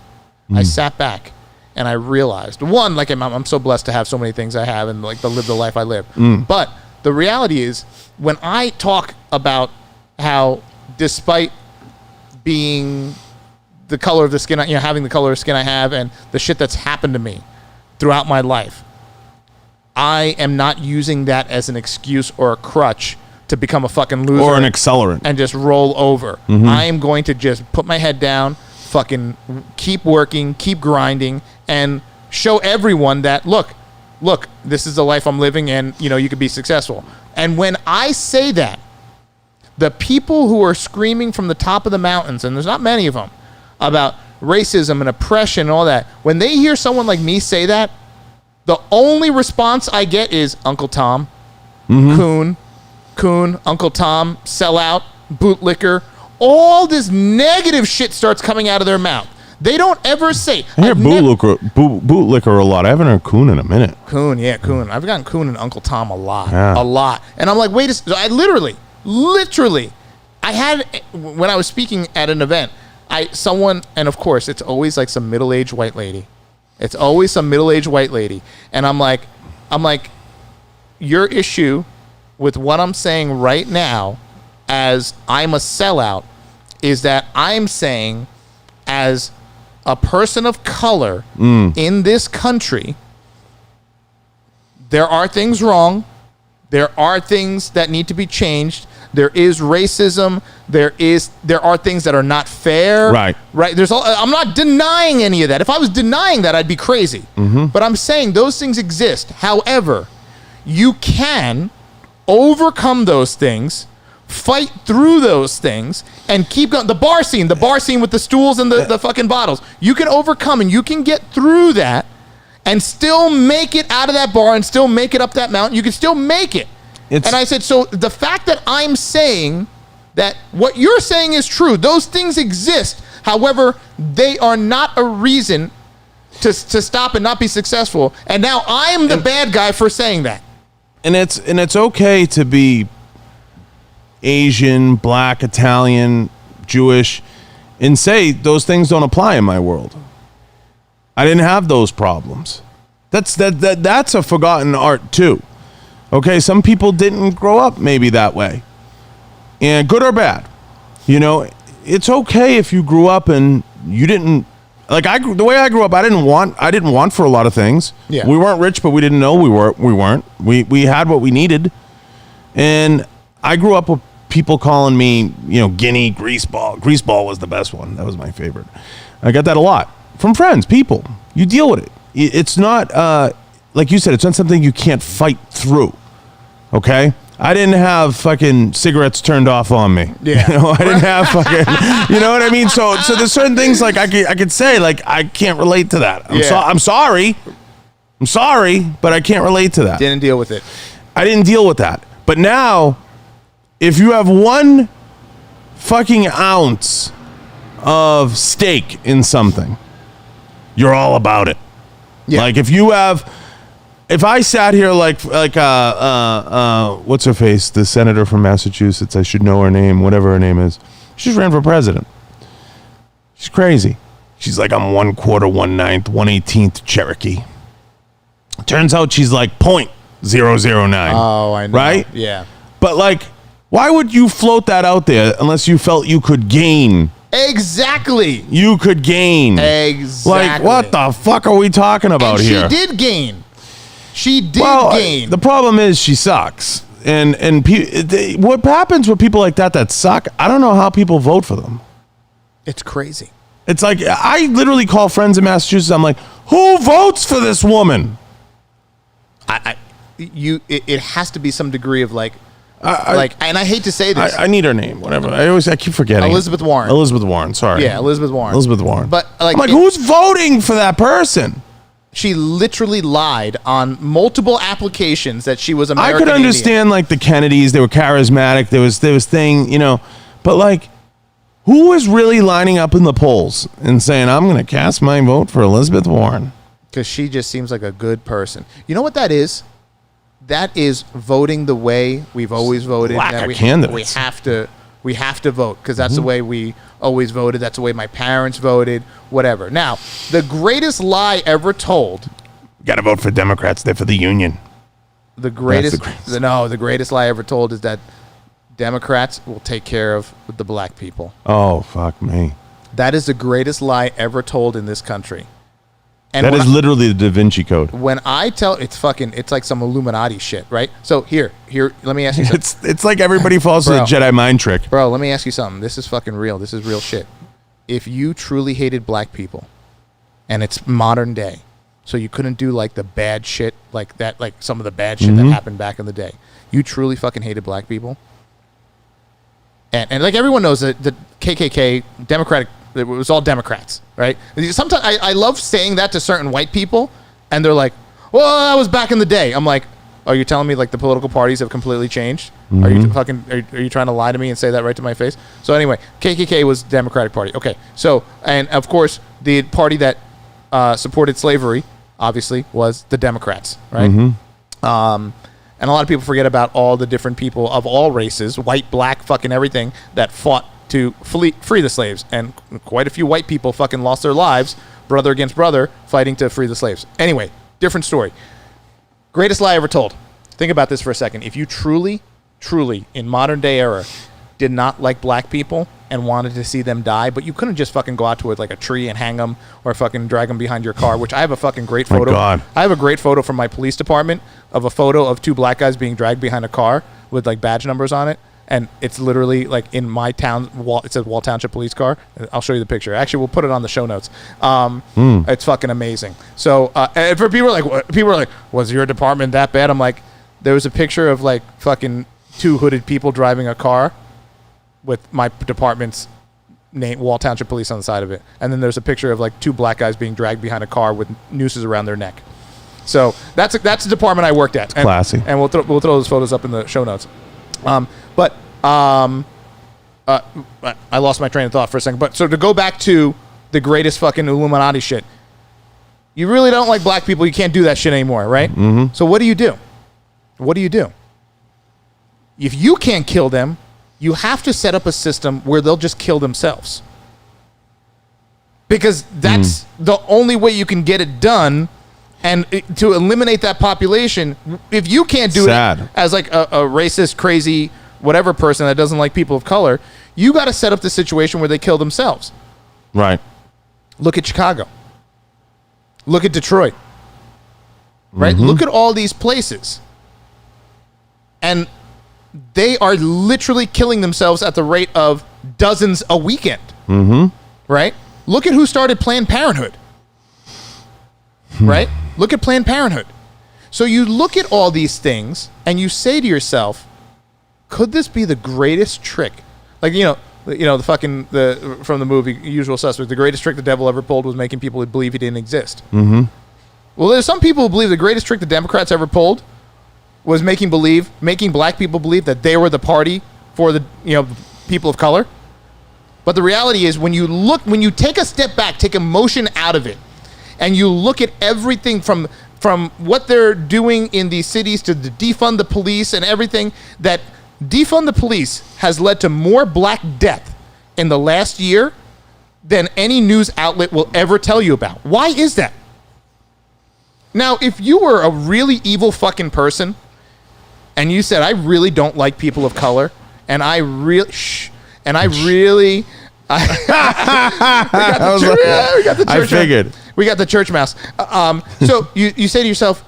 I sat back and I realized, one, like I'm so blessed to have so many things I have and like to live the life I live, but the reality is, when I talk about how, despite being the color of the skin, having the color of skin I have, and the shit that's happened to me throughout my life, I am not using that as an excuse or a crutch to become a fucking loser or an accelerant and just roll over. I am going to just put my head down, fucking keep working, keep grinding, and show everyone that look, this is the life I'm living, and you could be successful. And when I say that, the people who are screaming from the top of the mountains, and there's not many of them, about racism and oppression and all that, when they hear someone like me say that, the only response I get is Uncle Tom, Coon, Uncle Tom, sellout, bootlicker. All this negative shit starts coming out of their mouth. They don't ever say. I hear bootlicker a lot. I haven't heard Coon in a minute. Coon. I've gotten Coon and Uncle Tom a lot. Yeah. A lot. And I'm like, wait a second. I literally, I had, when I was speaking at an event, and of course, it's always like some middle-aged white lady. It's always some middle-aged white lady. And I'm like, your issue with what I'm saying right now as I'm a sellout is that I'm saying as a person of color in this country, there are things wrong. There are things that need to be changed. There is racism. There are things that are not fair. Right. I'm not denying any of that. If I was denying that, I'd be crazy. But I'm saying those things exist. However, you can overcome those things, fight through those things, and keep going. The bar scene with the stools and the fucking bottles. You can overcome and you can get through that and still make it out of that bar and still make it up that mountain. You can still make it. And I said, so the fact that I'm saying that what you're saying is true, those things exist. However, they are not a reason to stop and not be successful. And now I'm the bad guy for saying that. And it's okay to be Asian, Black, Italian, Jewish, and say those things don't apply in my world. I didn't have those problems. That's a forgotten art too. Okay, some people didn't grow up maybe that way, and good or bad, it's okay if you grew up and you didn't the way I grew up. I didn't want for a lot of things. Yeah. We weren't rich, but we didn't know we weren't. We had what we needed, and I grew up with people calling me, Guinea, greaseball. Greaseball was the best one. That was my favorite. I got that a lot from friends, people. You deal with it. It's not, like you said, it's not something you can't fight through. Okay? I didn't have fucking cigarettes turned off on me. Yeah. I didn't have fucking, you know what I mean? So there's certain things like I could say, like, I can't relate to that. I'm sorry, but I can't relate to that. Didn't deal with it. I didn't deal with that. But now, if you have one fucking ounce of stake in something, you're all about it. Yeah. Like if I sat here like what's her face, the senator from Massachusetts, I should know her name, whatever her name is. She just ran for president. She's crazy. She's like, I'm 1/4, 1/9, 1/18 Cherokee. Turns out she's like 0.009. Oh, I know. Right? Yeah. But like, why would you float that out there unless you felt you could gain? Exactly. You could gain. Exactly. Like, what the fuck are we talking about and here? She did gain. The problem is she sucks. And what happens with people like that suck, I don't know how people vote for them. It's crazy. It's like, I literally call friends in Massachusetts. I'm like, who votes for this woman? It has to be some degree of and I hate to say this. I need her name, whatever. I keep forgetting. Elizabeth Warren. Sorry. Yeah, Elizabeth Warren. But I'm like, who's voting for that person? She literally lied on multiple applications that she was American. I could understand like the Kennedys. They were charismatic. There was thing, but like, who is really lining up in the polls and saying, I'm going to cast my vote for Elizabeth Warren? Because she just seems like a good person. You know what that is? That is voting the way we've always voted. Lack that of candidates. We have to vote because that's the way we always voted. That's the way my parents voted, whatever. Now, the greatest lie ever told. Got to vote for Democrats. They're for the union. The greatest lie ever told is that Democrats will take care of the black people. Oh, fuck me. That is the greatest lie ever told in this country. And that is literally the Da Vinci Code. When I tell, it's like some Illuminati shit, right? So here, let me ask you something. It's like everybody falls to the Jedi mind trick. Bro, let me ask you something. This is fucking real. This is real shit. If you truly hated black people, and it's modern day, so you couldn't do like the bad shit, like that, like some of the bad shit that happened back in the day, you truly fucking hated black people, and like everyone knows that the KKK, Democratic, it was all Democrats, right? Sometimes I love saying that to certain white people, and they're like, well, that was back in the day. I'm like, are you telling me like the political parties have completely changed? Are you are you trying to lie to me and say that right to my face? So anyway, KKK was Democratic Party. Okay, so, and of course, the party that supported slavery, obviously, was the Democrats, right? And a lot of people forget about all the different people of all races, white, black, fucking everything, that fought to free the slaves. And quite a few white people fucking lost their lives, brother against brother, fighting to free the slaves. Anyway, different story. Greatest lie ever told. Think about this for a second. If you truly, in modern day era, did not like black people and wanted to see them die, but you couldn't just fucking go out to like a tree and hang them or fucking drag them behind your car, which I have a fucking great photo. My God. I have a great photo from my police department of a photo of two black guys being dragged behind a car with like badge numbers on it. And it's literally like in my town, it says Wall Township Police Car. I'll show you the picture. Actually, we'll put it on the show notes. It's fucking amazing. So, and for people are like, was your department that bad? I'm like, there was a picture of like fucking two hooded people driving a car with my department's name, Wall Township Police, on the side of it. And then there's a picture of like two black guys being dragged behind a car with nooses around their neck. So that's the department I worked at. And, classy. And we'll throw those photos up in the show notes. I lost my train of thought for a second. But so to go back to the greatest fucking Illuminati shit, you really don't like black people. You can't do that shit anymore, right? So what do you do? What do you do? If you can't kill them, you have to set up a system where they'll just kill themselves. Because that's the only way you can get it done. And to eliminate that population, if you can't do it as like a racist, crazy, whatever person that doesn't like people of color, you got to set up the situation where they kill themselves. Right. Look at Chicago. Look at Detroit. Right? Look at all these places. And they are literally killing themselves at the rate of dozens a weekend. Right? Look at who started Planned Parenthood. Right? Look at Planned Parenthood. So you look at all these things and you say to yourself, could this be the greatest trick? Like, the fucking, from the movie Usual Suspect, the greatest trick the devil ever pulled was making people believe he didn't exist. Well, there's some people who believe the greatest trick the Democrats ever pulled was making black people believe that they were the party for the, people of color. But the reality is when you take a step back, take emotion out of it, and you look at everything from what they're doing in these cities to defund the police and everything, that defund the police has led to more black death in the last year than any news outlet will ever tell you about. Why is that? Now, if you were a really evil fucking person and you said, I really don't like people of color, and I really... We got the church mouse. So you say to yourself,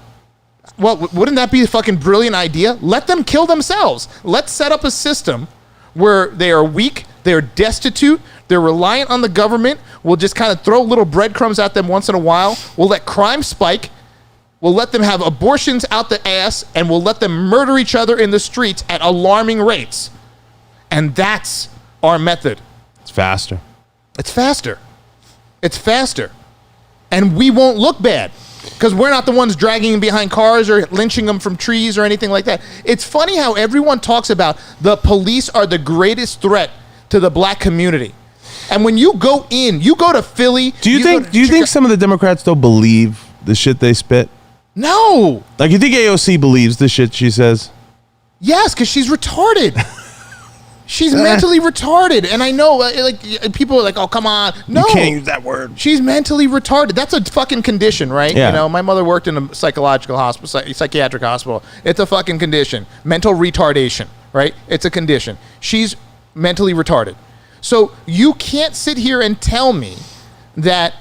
well, wouldn't that be a fucking brilliant idea? Let them kill themselves. Let's set up a system where they are weak, they're destitute, they're reliant on the government. We'll just kind of throw little breadcrumbs at them once in a while. We'll let crime spike. We'll let them have abortions out the ass, and we'll let them murder each other in the streets at alarming rates. And that's our method. It's faster. It's faster. It's faster. And we won't look bad because we're not the ones dragging them behind cars or lynching them from trees or anything like that. It's funny how everyone talks about the police are the greatest threat to the black community. And when you go to Philly. Do you think some of the Democrats don't believe the shit they spit? No. Like, you think AOC believes the shit she says? Yes, because she's retarded. She's mentally retarded. And I know, like, people are like, oh, come on. No. You can't use that word. She's mentally retarded. That's a fucking condition, right? Yeah. You know, my mother worked in a psychiatric hospital. It's a fucking condition. Mental retardation, right? It's a condition. She's mentally retarded. So you can't sit here and tell me that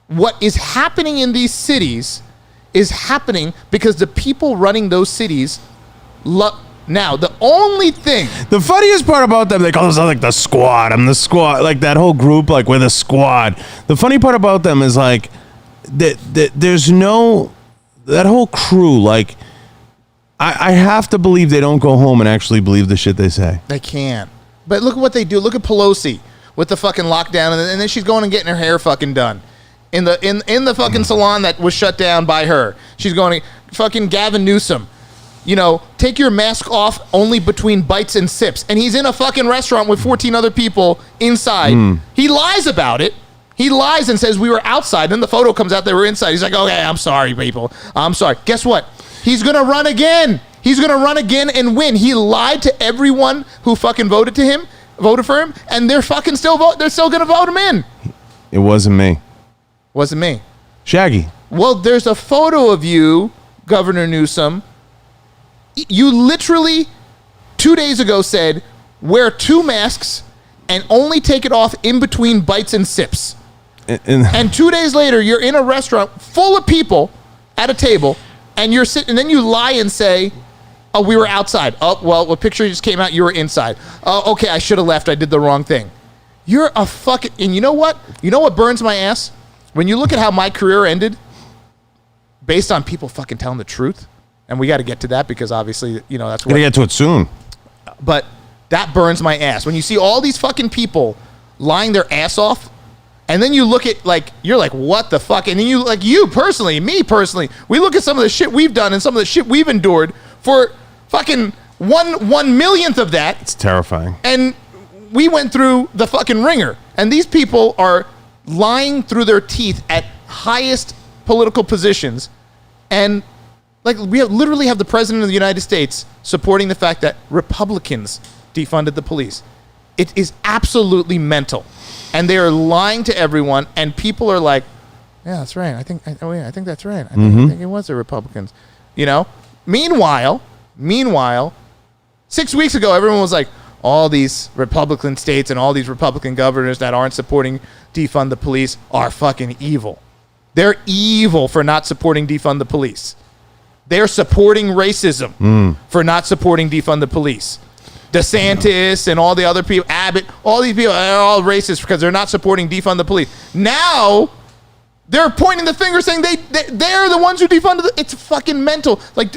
what is happening in these cities is happening because the people running those cities now, the only thing... The funniest part about them, they call themselves like the squad. I'm the squad. Like that whole group, like we're the squad. The funny part about them is like, there's no... That whole crew, like, I have to believe they don't go home and actually believe the shit they say. They can't. But look at what they do. Look at Pelosi with the fucking lockdown, and then she's going and getting her hair fucking done. In the fucking salon that was shut down by her. She's going to... Fucking Gavin Newsom. You know, take your mask off only between bites and sips. And he's in a fucking restaurant with 14 other people inside. He lies about it. He lies and says we were outside. Then the photo comes out they were inside. He's like, okay, I'm sorry, people. I'm sorry. Guess what? He's going to run again. He's going to run again and win. He lied to everyone who fucking voted for him, and they're fucking still going to vote him in. It wasn't me. Wasn't me. Shaggy. Well, there's a photo of you, Governor Newsom. You literally 2 days ago said, wear 2 masks and only take it off in between bites and sips. And 2 days later, you're in a restaurant full of people at a table, and you're sitting, and then you lie and say, oh, we were outside. Oh, well, a picture just came out, you were inside. Oh, okay, I should have left. I did the wrong thing. You're a fucking, and you know what? You know what burns my ass? When you look at how my career ended, based on people fucking telling the truth, and we got to get to that because obviously, you know, that's what... We're going to get to it soon. But that burns my ass. When you see all these fucking people lying their ass off, and then you look at, like, you're like, what the fuck? And then you, like, you personally, me personally, we look at some of the shit we've done and some of the shit we've endured for fucking one millionth of that. It's terrifying. And we went through the fucking ringer. And these people are lying through their teeth at highest political positions. And... like, we literally have the president of the United States supporting the fact that Republicans defunded the police. It is absolutely mental. And they are lying to everyone, and people are like, yeah, that's right. I think that's right. I think it was the Republicans. You know? Meanwhile, 6 weeks ago, everyone was like, all these Republican states and all these Republican governors that aren't supporting defund the police are fucking evil. They're evil for not supporting defund the police. They're supporting racism for not supporting defund the police. DeSantis and all the other people, Abbott, all these people are all racist because they're not supporting defund the police. Now, they're pointing the finger saying they're the ones who defunded the... It's fucking mental. Like,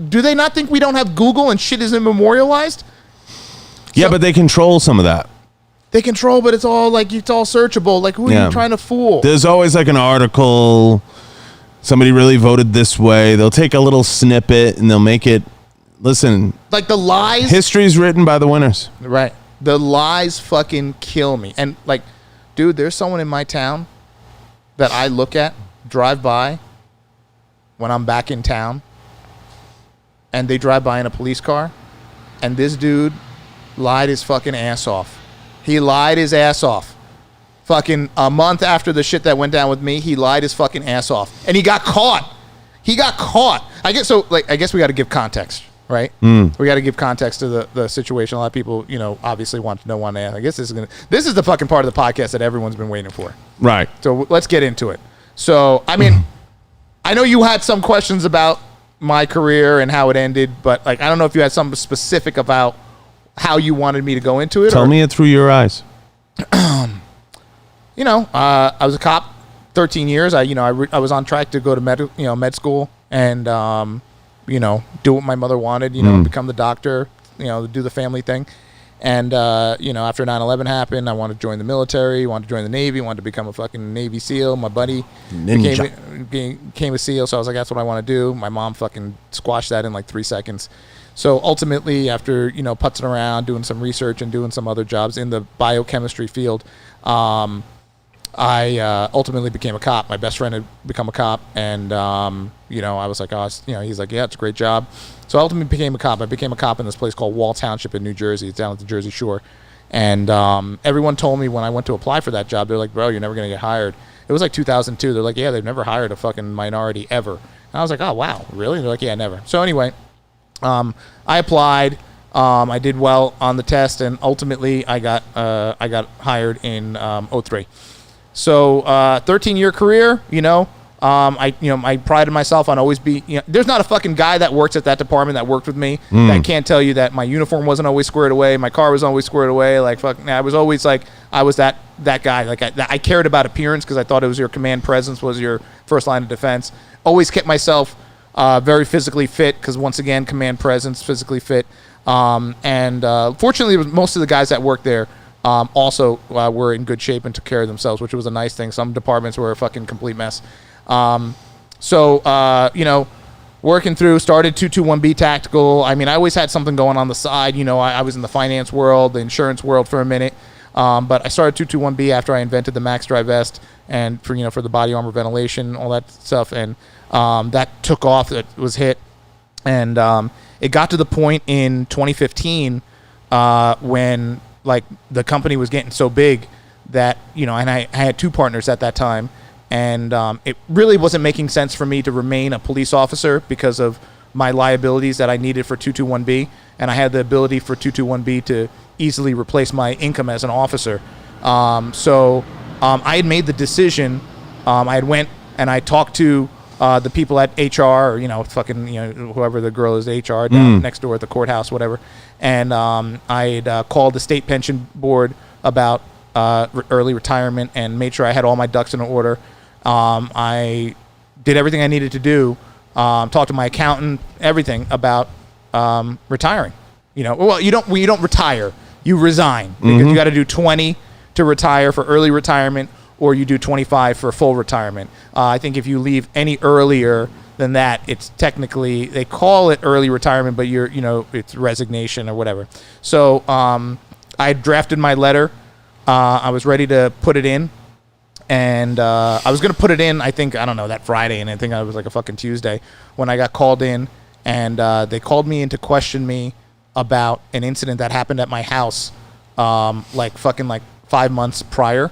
do they not think we don't have Google and shit isn't memorialized? Yeah, but they control some of that. They control, but it's all like, it's all searchable. Like, who are you trying to fool? There's always like an article... Somebody really voted this way. They'll take a little snippet and they'll make it. Listen, like the lies. History's written by the winners. Right. The lies fucking kill me. And like, dude, there's someone in my town that I look at, drive by when I'm back in town, and they drive by in a police car, and this dude lied his fucking ass off. He lied his ass off. Fucking a month after the shit that went down with me, he lied his fucking ass off, and he got caught. I guess so. Like, I guess we got to give context, right? We got to give context to the situation. A lot of people, you know, obviously want to know. I guess this is the fucking part of the podcast that everyone's been waiting for. Right. So let's get into it. So I mean, I know you had some questions about my career and how it ended, but like, I don't know if you had something specific about how you wanted me to go into it. Tell me it through your eyes. You know, I was a cop, 13 years. I was on track to go to med school and, you know, do what my mother wanted, you know, become the doctor, you know, do the family thing. And, you know, after 9/11 happened, I wanted to join the military, wanted to join the Navy, wanted to become a fucking Navy SEAL. My buddy became a SEAL, so I was like, that's what I want to do. My mom fucking squashed that in like 3 seconds. So ultimately, after, you know, putzing around, doing some research and doing some other jobs in the biochemistry field, I ultimately became a cop. My best friend had become a cop, and you know, I was like, oh, you know, he's like, yeah, it's a great job. So I ultimately became a cop. I became a cop in this place called Wall Township in New Jersey. It's down at the Jersey Shore, and everyone told me when I went to apply for that job, they're like, bro, you're never gonna get hired. It was like 2002. They're like, yeah, they've never hired a fucking minority ever. And I was like, oh wow, really? They're like, yeah, never. So anyway, I applied. I did well on the test, and ultimately I got hired in 03. So 13-year career, I prided myself on always there's not a fucking guy that works at that department that worked with me that can't tell you that my uniform wasn't always squared away, my car was always squared away. Like fucking, I was always like, I was that guy. Like I cared about appearance because I thought it was your command presence was your first line of defense. Always kept myself very physically fit because once again, command presence, physically fit. Fortunately, most of the guys that worked there also were in good shape and took care of themselves, which was a nice thing. Some departments were a fucking complete mess. Working through, started 221B tactical. I mean, I always had something going on the side. I was in the finance world, the insurance world for a minute. But I started 221B after I invented the Maxx-Dri Vest and for the body armor ventilation, all that stuff. And that took off. It was hit. And it got to the point in 2015 when like the company was getting so big that, and I had two partners at that time. And it really wasn't making sense for me to remain a police officer because of my liabilities that I needed for 221B. And I had the ability for 221B to easily replace my income as an officer. So I had made the decision. I had went and I talked to the people at HR, or, whoever the girl is, HR down next door at the courthouse, whatever. And I had called the state pension board about early retirement and made sure I had all my ducks in order. I did everything I needed to do, talked to my accountant, everything about retiring. Well, you don't retire, you resign because you got to do 20 to retire for early retirement, or you do 25 for full retirement. I think if you leave any earlier than that, it's technically, they call it early retirement, but it's resignation or whatever. So I drafted my letter. I was ready to put it in. And I was going to put it in, that Friday, and I think it was like a fucking Tuesday when I got called in, and they called me in to question me about an incident that happened at my house 5 months prior,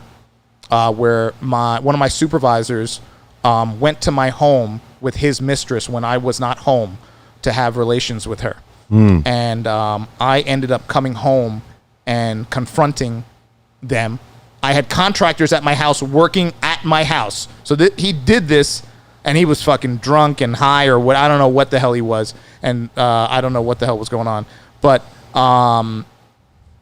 where one of my supervisors went to my home with his mistress when I was not home to have relations with her. And I ended up coming home and confronting them. I had contractors at my house working at my house. So he did this, and he was fucking drunk and high or what. I don't know what the hell he was, and I don't know what the hell was going on. But the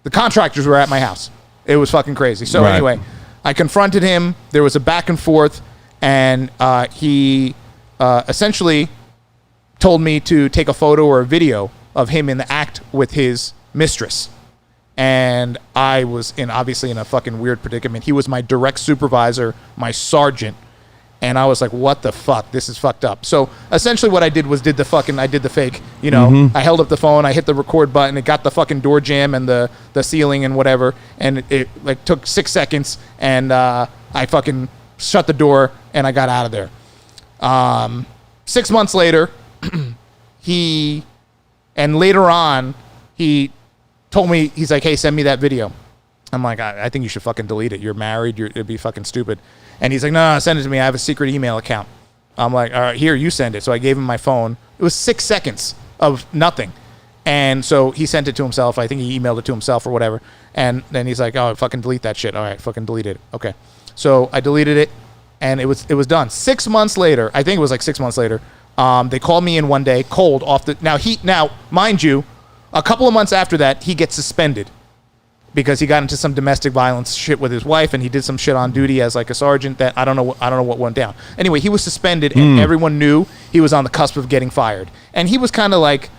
contractors were at my house. It was fucking crazy. So anyway, I confronted him. There was a back and forth, and he essentially told me to take a photo or a video of him in the act with his mistress. And I was obviously in a fucking weird predicament. He was my direct supervisor, my sergeant. And I was like, what the fuck? This is fucked up. So essentially what I did was I did the fake, I held up the phone, I hit the record button, it got the fucking door jam and the ceiling and whatever. And it like took 6 seconds, and I fucking shut the door and I got out of there. 6 months later, later on, he told me, he's like, hey, send me that video. I'm like, I think you should fucking delete it. You're married. It'd be fucking stupid. And he's like, no, send it to me. I have a secret email account. I'm like, all right, here, you send it. So I gave him my phone. It was 6 seconds of nothing. And so he sent it to himself. I think he emailed it to himself or whatever. And then he's like, oh, fucking delete that shit. All right, fucking delete it. Okay. So I deleted it, and it was done. 6 months later, I think it was like 6 months later, they called me in one day, cold off the... Now, mind you, a couple of months after that, he gets suspended because he got into some domestic violence shit with his wife, and he did some shit on duty as like a sergeant that I don't know what went down. Anyway, he was suspended, and everyone knew he was on the cusp of getting fired. And he was kind of like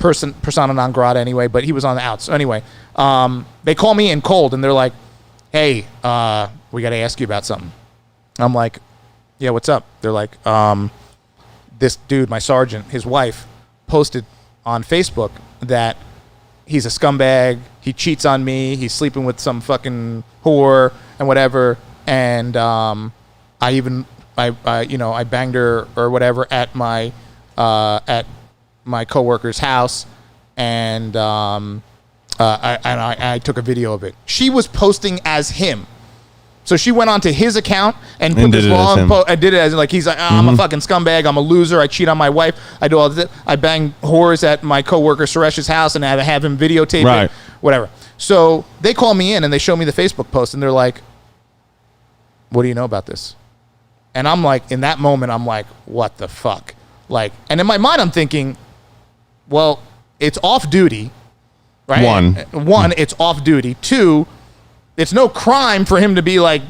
persona non grata anyway, but he was on the outs. So anyway, they call me in cold, and they're like, hey, we got to ask you about something. I'm like, yeah, what's up? They're like, this dude, my sergeant, his wife, posted on Facebook that he's a scumbag, he cheats on me, he's sleeping with some fucking whore and whatever, and I banged her or whatever at my coworker's house, and I took a video of it. She was posting as him. So she went onto his account and put And this did it as long him. post. I did it as like he's like, I'm a fucking scumbag. I'm a loser. I cheat on my wife. I do all this. I bang whores at my coworker Suresh's house and have him videotape Right. it. Whatever. So they call me in and they show me the Facebook post and they're like, "What do you know about this?" And I'm like, in that moment, I'm like, "What the fuck?" Like, and in my mind, I'm thinking, well, it's off duty, right? One, it's off duty. Two, it's no crime for him to be like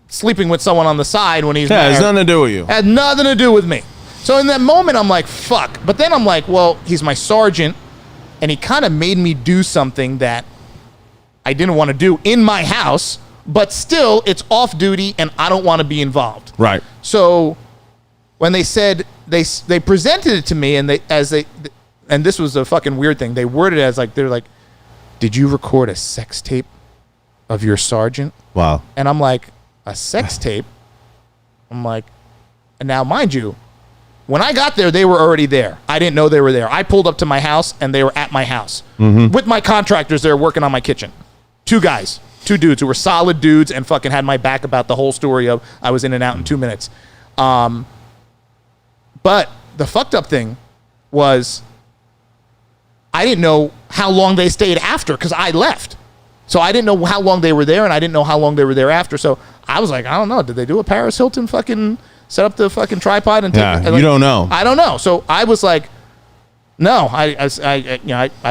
sleeping with someone on the side when he's Yeah, it has married. nothing to do with you. Had nothing to do with me. So in that moment, I'm like, fuck. But then I'm like, well, he's my sergeant, and he kind of made me do something that I didn't want to do in my house, but still, it's off duty, and I don't want to be involved. Right. So when they said they presented it to me, and and this was a fucking weird thing. They worded it as like they're like, "Did you record a sex tape of your sergeant?" Wow. And I'm like, a sex tape? I'm like, and now mind you, when I got there, they were already there. I didn't know they were there. I pulled up to my house and they were at my house with my contractors there working on my kitchen. 2 guys, 2 dudes who were solid dudes and fucking had my back about the whole story of I was in and out in 2 minutes. But the fucked up thing was I didn't know how long they stayed after because I left. So I didn't know how long they were there, and I didn't know how long they were there after. So I was like, I don't know. Did they do a Paris Hilton fucking set up the fucking tripod and take Yeah, it? Like, you don't know. I don't know. So I was like, no, I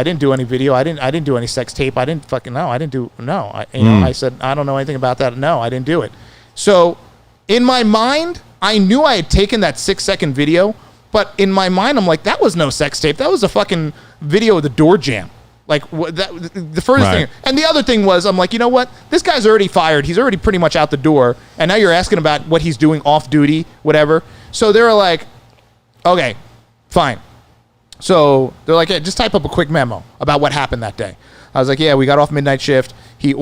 didn't do any video. I didn't do any sex tape. I didn't fucking know. I didn't do no. I said I don't know anything about that. No, I didn't do it. So in my mind, I knew I had taken that 6-second video, but in my mind, I'm like, that was no sex tape. That was a fucking video of the door jam. Like the first Right. thing, and the other thing was, I'm like, you know what? This guy's already fired. He's already pretty much out the door, and now you're asking about what he's doing off duty, whatever. So they were like, okay, fine. So they're like, hey, just type up a quick memo about what happened that day. I was like, yeah, we got off midnight shift. He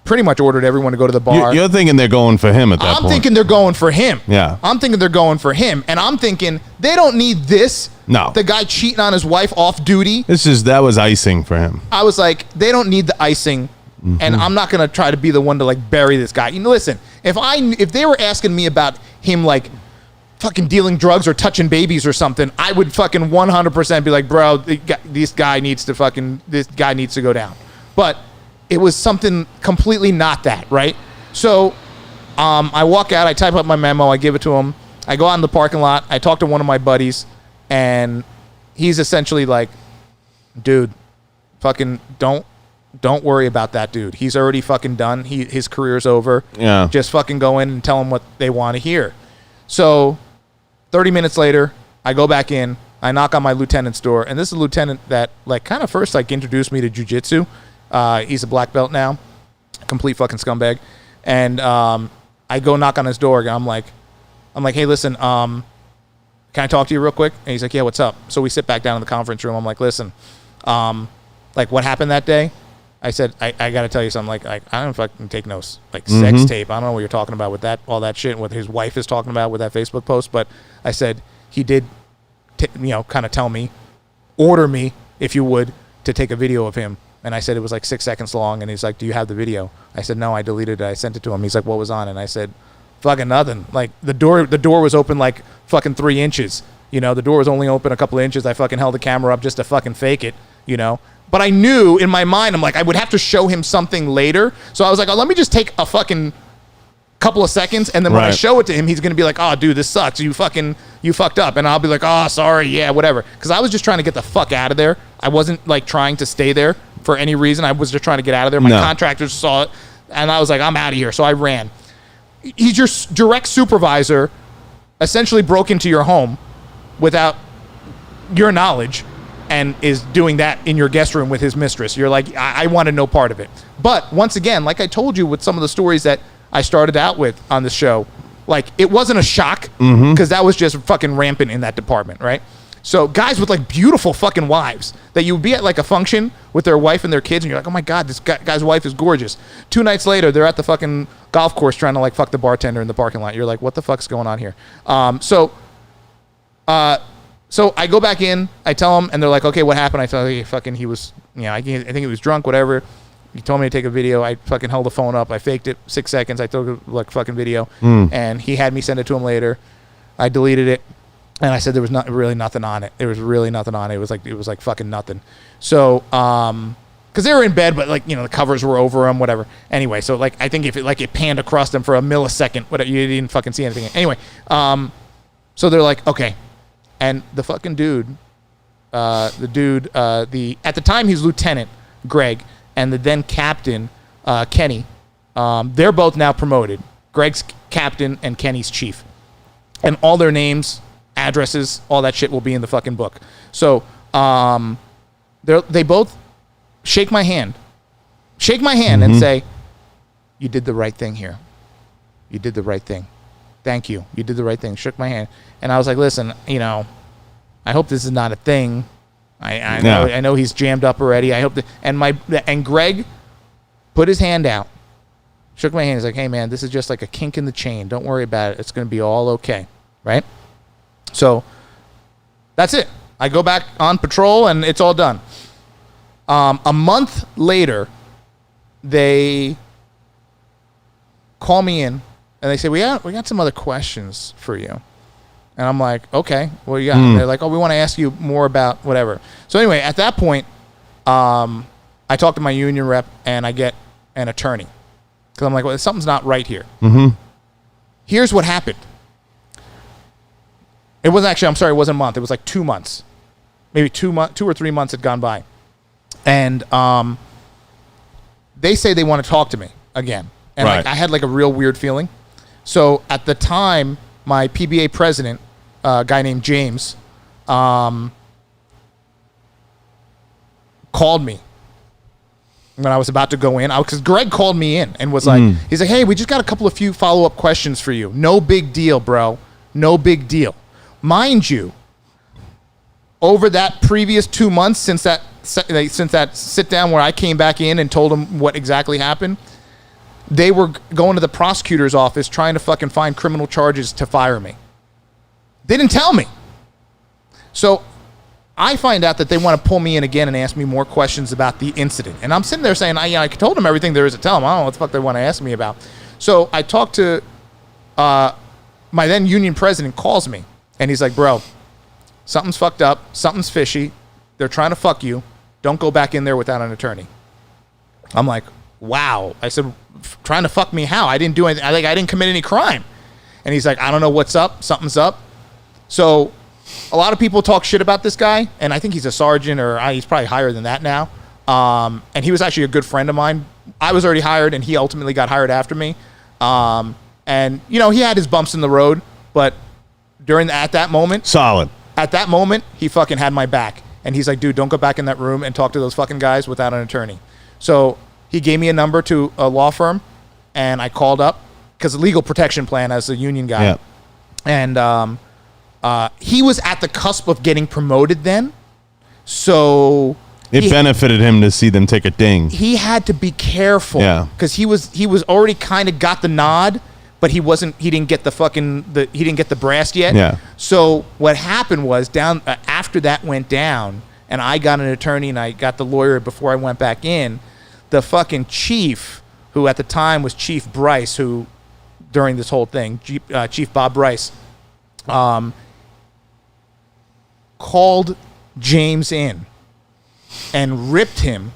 pretty much ordered everyone to go to the bar. You're thinking they're going for him at that point. I'm thinking they're going for him. Yeah. I'm thinking they're going for him, and I'm thinking they don't need this. No. The guy cheating on his wife off duty. That was icing for him. I was like, they don't need the icing, and I'm not gonna try to be the one to like bury this guy. Listen, if they were asking me about him like fucking dealing drugs or touching babies or something, I would fucking 100% be like, bro, this guy needs to go down. But it was something completely not that, right? So I walk out, I type up my memo, I give it to him, I go out in the parking lot, I talk to one of my buddies, and he's essentially like, dude, fucking don't worry about that dude. He's already fucking done. His career's over. Yeah. Just fucking go in and tell him what they want to hear. So 30 minutes later, I go back in, I knock on my lieutenant's door, and this is a lieutenant that like kind of first like introduced me to jiu-jitsu. He's a black belt now, complete fucking scumbag. And I go knock on his door, and I'm like, hey, listen, can I talk to you real quick? And he's like, yeah, what's up? So we sit back down in the conference room. I'm like, listen, like what happened that day? I said, I got to tell you something. Like I don't fucking take no like sex tape. I don't know what you're talking about with that, all that shit, and what his wife is talking about with that Facebook post. But I said he did, kind of tell me, order me, if you would, to take a video of him. And I said it was like 6 seconds long. And he's like, do you have the video? I said, no, I deleted it. I sent it to him. He's like, what was on? And I said, fucking nothing. Like the door was open like fucking 3 inches. The door was only open a couple of inches. I fucking held the camera up just to fucking fake it, But I knew in my mind, I'm like, I would have to show him something later. So I was like, oh, let me just take a fucking couple of seconds. And then when I Right. show it to him, he's going to be like, oh, dude, this sucks. You fucked up. And I'll be like, oh, sorry. Yeah, whatever. Because I was just trying to get the fuck out of there. I wasn't like trying to stay there for any reason. I was just trying to get out of there. My contractors saw it. And I was like, I'm out of here. So I ran. He's your direct supervisor, essentially broke into your home without your knowledge and is doing that in your guest room with his mistress. You're like, I wanted no part of it. But once again, like I told you with some of the stories that I started out with on the show, like it wasn't a shock because that was just fucking rampant in that department, right? So guys with like beautiful fucking wives that you would be at like a function with their wife and their kids and you're like, oh my God, this guy's wife is gorgeous. 2 nights later, they're at the fucking golf course trying to like fuck the bartender in the parking lot. You're like, what the fuck's going on here? So I go back in, I tell them, and they're like, okay, what happened? I tell you, fucking, he was, I think he was drunk, whatever. He told me to take a video. I fucking held the phone up. I faked it 6 seconds. I took a fucking video, and he had me send it to him later. I deleted it, and I said there was really nothing on it. There was really nothing on it. It was like fucking nothing. So, because they were in bed, but like the covers were over them, whatever. Anyway, so like I think if it panned across them for a millisecond, whatever, you didn't fucking see anything. Anyway, so they're like, okay, and the fucking dude, at the time he's Lieutenant Greg. And the then captain, Kenny, they're both now promoted. Greg's captain and Kenny's chief. And all their names, addresses, all that shit will be in the fucking book. So they both shake my hand and say, you did the right thing here. You did the right thing. Thank you. You did the right thing. Shook my hand. And I was like, listen, I hope this is not a thing. I know he's jammed up already. I hope that, and Greg put his hand out, shook my hand. He's like, hey man, this is just like a kink in the chain. Don't worry about it. It's going to be all okay. Right? So that's it. I go back on patrol and it's all done. A month later, they call me in and they say, we got some other questions for you. And I'm like, okay, what do you got? And they're like, oh, we want to ask you more about whatever. So anyway, at that point, I talk to my union rep and I get an attorney. Because I'm like, well, something's not right here. Here's what happened. It wasn't a month. It was like 2 months. Maybe 2 or 3 months had gone by. And they say they want to talk to me again. And right. I had like a real weird feeling. So at the time, my PBA president, a guy named James, called me when I was about to go in. Because Greg called me in and was like, he's like, hey, we just got a few follow-up questions for you. No big deal, bro. No big deal. Mind you, over that previous 2 months since that sit down where I came back in and told them what exactly happened, they were going to the prosecutor's office trying to fucking find criminal charges to fire me. They didn't tell me. So I find out that they want to pull me in again and ask me more questions about the incident. And I'm sitting there saying, I told them everything there is to tell them. I don't know what the fuck they want to ask me about. So I talked to my then union president calls me. And he's like, bro, something's fucked up. Something's fishy. They're trying to fuck you. Don't go back in there without an attorney. I'm like, wow. I said, trying to fuck me how? I didn't do anything. I didn't commit any crime. And he's like, I don't know what's up. Something's up. So a lot of people talk shit about this guy, and I think he's a sergeant, or he's probably higher than that now. And he was actually a good friend of mine. I was already hired, and he ultimately got hired after me. And he had his bumps in the road, but at that moment, solid. At that moment, he fucking had my back. And he's like, dude, don't go back in that room and talk to those fucking guys without an attorney. So he gave me a number to a law firm, and I called up because legal protection plan as a union guy. Yeah. And he was at the cusp of getting promoted then. So it benefited him to see them take a ding. He had to be careful. Yeah. Because he was already kind of got the nod, but he didn't get the brass yet. Yeah. So what happened was after that went down, and I got an attorney and I got the lawyer before I went back in, the fucking chief, who at the time was Chief Bryce, who during this whole thing, Chief Bob Bryce, called James in and ripped him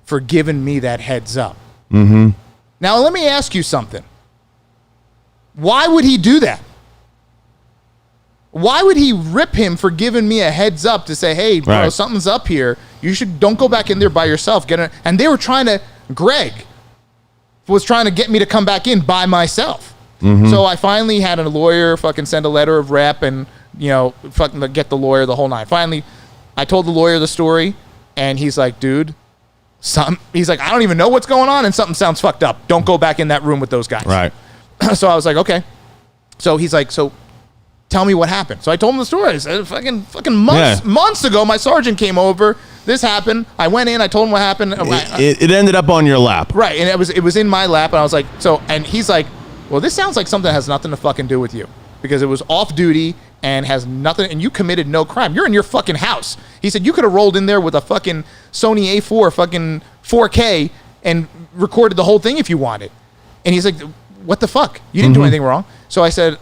for giving me that heads up. Mm-hmm. Now let me ask you something. Why would he do that? Why would he rip him for giving me a heads up to say, hey, bro, right, something's up here. Don't go back in there by yourself. And they were Greg was trying to get me to come back in by myself. Mm-hmm. So I finally had a lawyer fucking send a letter of rep and, fucking get the lawyer the whole nine. Finally, I told the lawyer the story, and he's like, dude, he's like, I don't even know what's going on, and something sounds fucked up. Don't go back in that room with those guys. Right. So I was like, okay. So he's like, so tell me what happened. So I told him the story. I said, fucking months ago, my sergeant came over. This happened. I went in. I told him what happened. It ended up on your lap. Right. And it was in my lap. And I was like, and he's like, well, this sounds like something that has nothing to fucking do with you, because it was off duty and has nothing, and you committed no crime. You're in your fucking house. He said, you could have rolled in there with a fucking Sony A4 fucking 4K and recorded the whole thing if you wanted. And he's like, what the fuck? You didn't do anything wrong. So I said,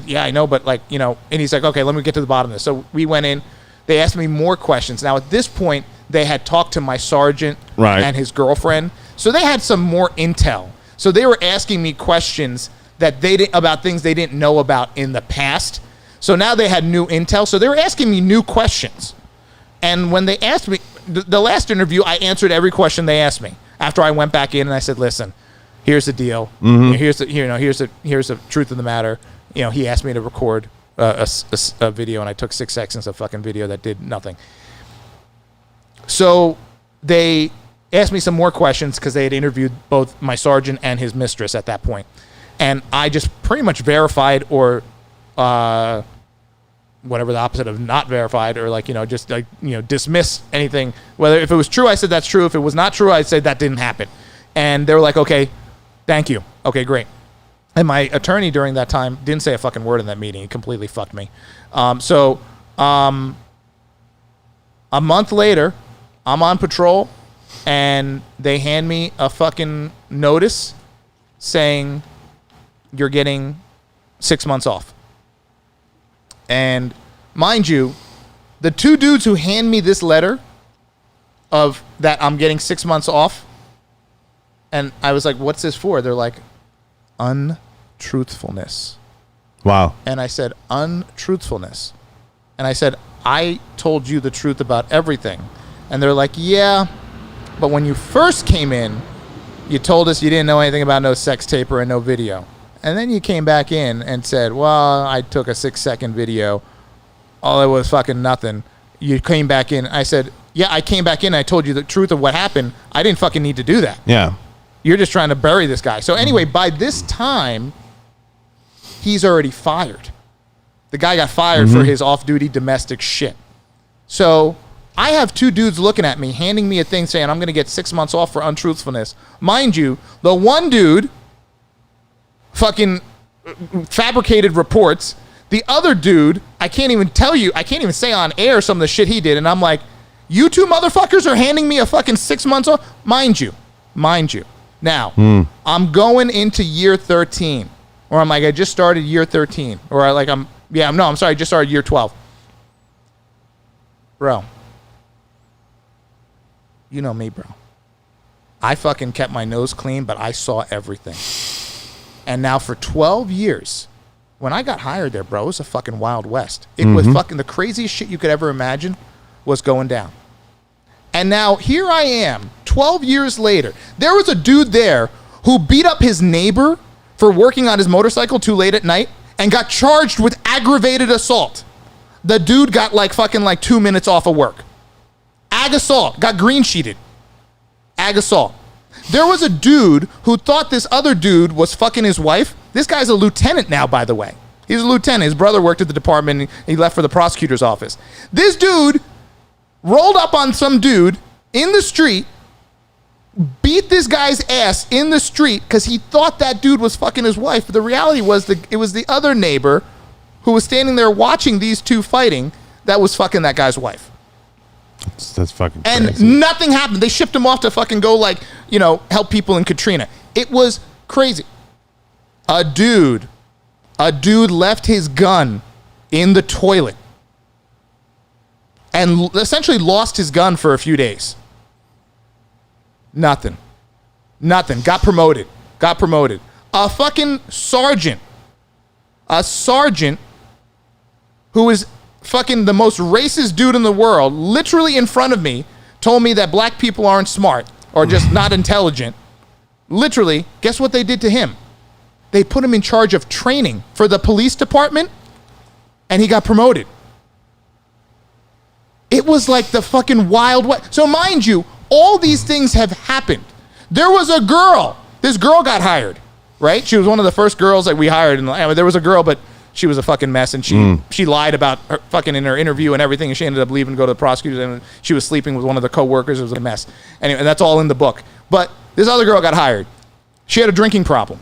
yeah, I know, but like, you know, and he's like, okay, let me get to the bottom of this. So we went in. They asked me more questions. Now, at this point, they had talked to my sergeant and his girlfriend. So they had some more intel. So they were asking me questions that they didn't, about things they didn't know about in the past. So now they had new intel. So they were asking me new questions. And when they asked me, the last interview, I answered every question they asked me. After I went back in and I said, listen, here's the deal. Here's the truth of the matter. You know, he asked me to record a video, and I took 6 seconds of fucking video that did nothing. So they asked me some more questions because they had interviewed both my sergeant and his mistress at that point. And I just pretty much verified or whatever the opposite of not verified, or like, you know, just like, you know, dismiss anything. Whether if it was true, I said that's true. If it was not true, I said that didn't happen. And they were like, okay, thank you. Okay, great. And my attorney during that time didn't say a fucking word in that meeting. He completely fucked me. So a month later, I'm on patrol, and they hand me a fucking notice saying you're getting 6 months off. And mind you, the 2 dudes who hand me this letter of that I'm getting 6 months off, and I was like, what's this for? They're like, untruthfulness. Wow. And I said, untruthfulness. And I said, I told you the truth about everything. And they're like, yeah, but when you first came in, you told us you didn't know anything about no sex tape or no video. And then you came back in and said, well, I took a 6-second video. All it was fucking nothing. You came back in. I said, yeah, I came back in. I told you the truth of what happened. I didn't fucking need to do that. Yeah. You're just trying to bury this guy. So anyway, by this time, he's already fired. The guy got fired for his off-duty domestic shit. So I have 2 dudes looking at me, handing me a thing saying I'm going to get 6 months off for untruthfulness. Mind you, the one dude fucking fabricated reports. The other dude, I can't even say on air some of the shit he did. And I'm like, you 2 motherfuckers are handing me a fucking 6 months off? Mind you. Now, I'm going into year 13. Or I'm like, I just started year 13. Or I just started year 12. Bro. You know me, bro. I fucking kept my nose clean, but I saw everything. And now for 12 years, when I got hired there, bro, it was a fucking Wild West. It was fucking the craziest shit you could ever imagine was going down. And now here I am, 12 years later. There was a dude there who beat up his neighbor for working on his motorcycle too late at night and got charged with aggravated assault. The dude got like 2 minutes off of work. Ag assault, got green sheeted. Ag assault. There was a dude who thought this other dude was fucking his wife. This guy's a lieutenant now, by the way. He's a lieutenant. His brother worked at the department, and he left for the prosecutor's office. This dude rolled up on some dude in the street, beat this guy's ass in the street because he thought that dude was fucking his wife. But the reality was it was the other neighbor who was standing there watching these 2 fighting that was fucking that guy's wife. That's fucking crazy. And nothing happened. They shipped him off to fucking go, like, you know, help people in Katrina. It was crazy. A dude left his gun in the toilet and essentially lost his gun for a few days. Nothing. Got promoted. A fucking sergeant. A sergeant who is fucking the most racist dude in the world, literally in front of me, told me that black people aren't smart or just not intelligent. Literally, guess what they did to him? They put him in charge of training for the police department, and he got promoted. It was like the fucking Wild West. So mind you, all these things have happened. There was a girl. This girl got hired, right? She was one of the first girls that we hired. And there was a girl, but she was a fucking mess, and she lied about her fucking in her interview and everything, and she ended up leaving to go to the prosecutor, and she was sleeping with one of the co-workers. It was a mess. Anyway, and that's all in the book. But this other girl got hired. She had a drinking problem.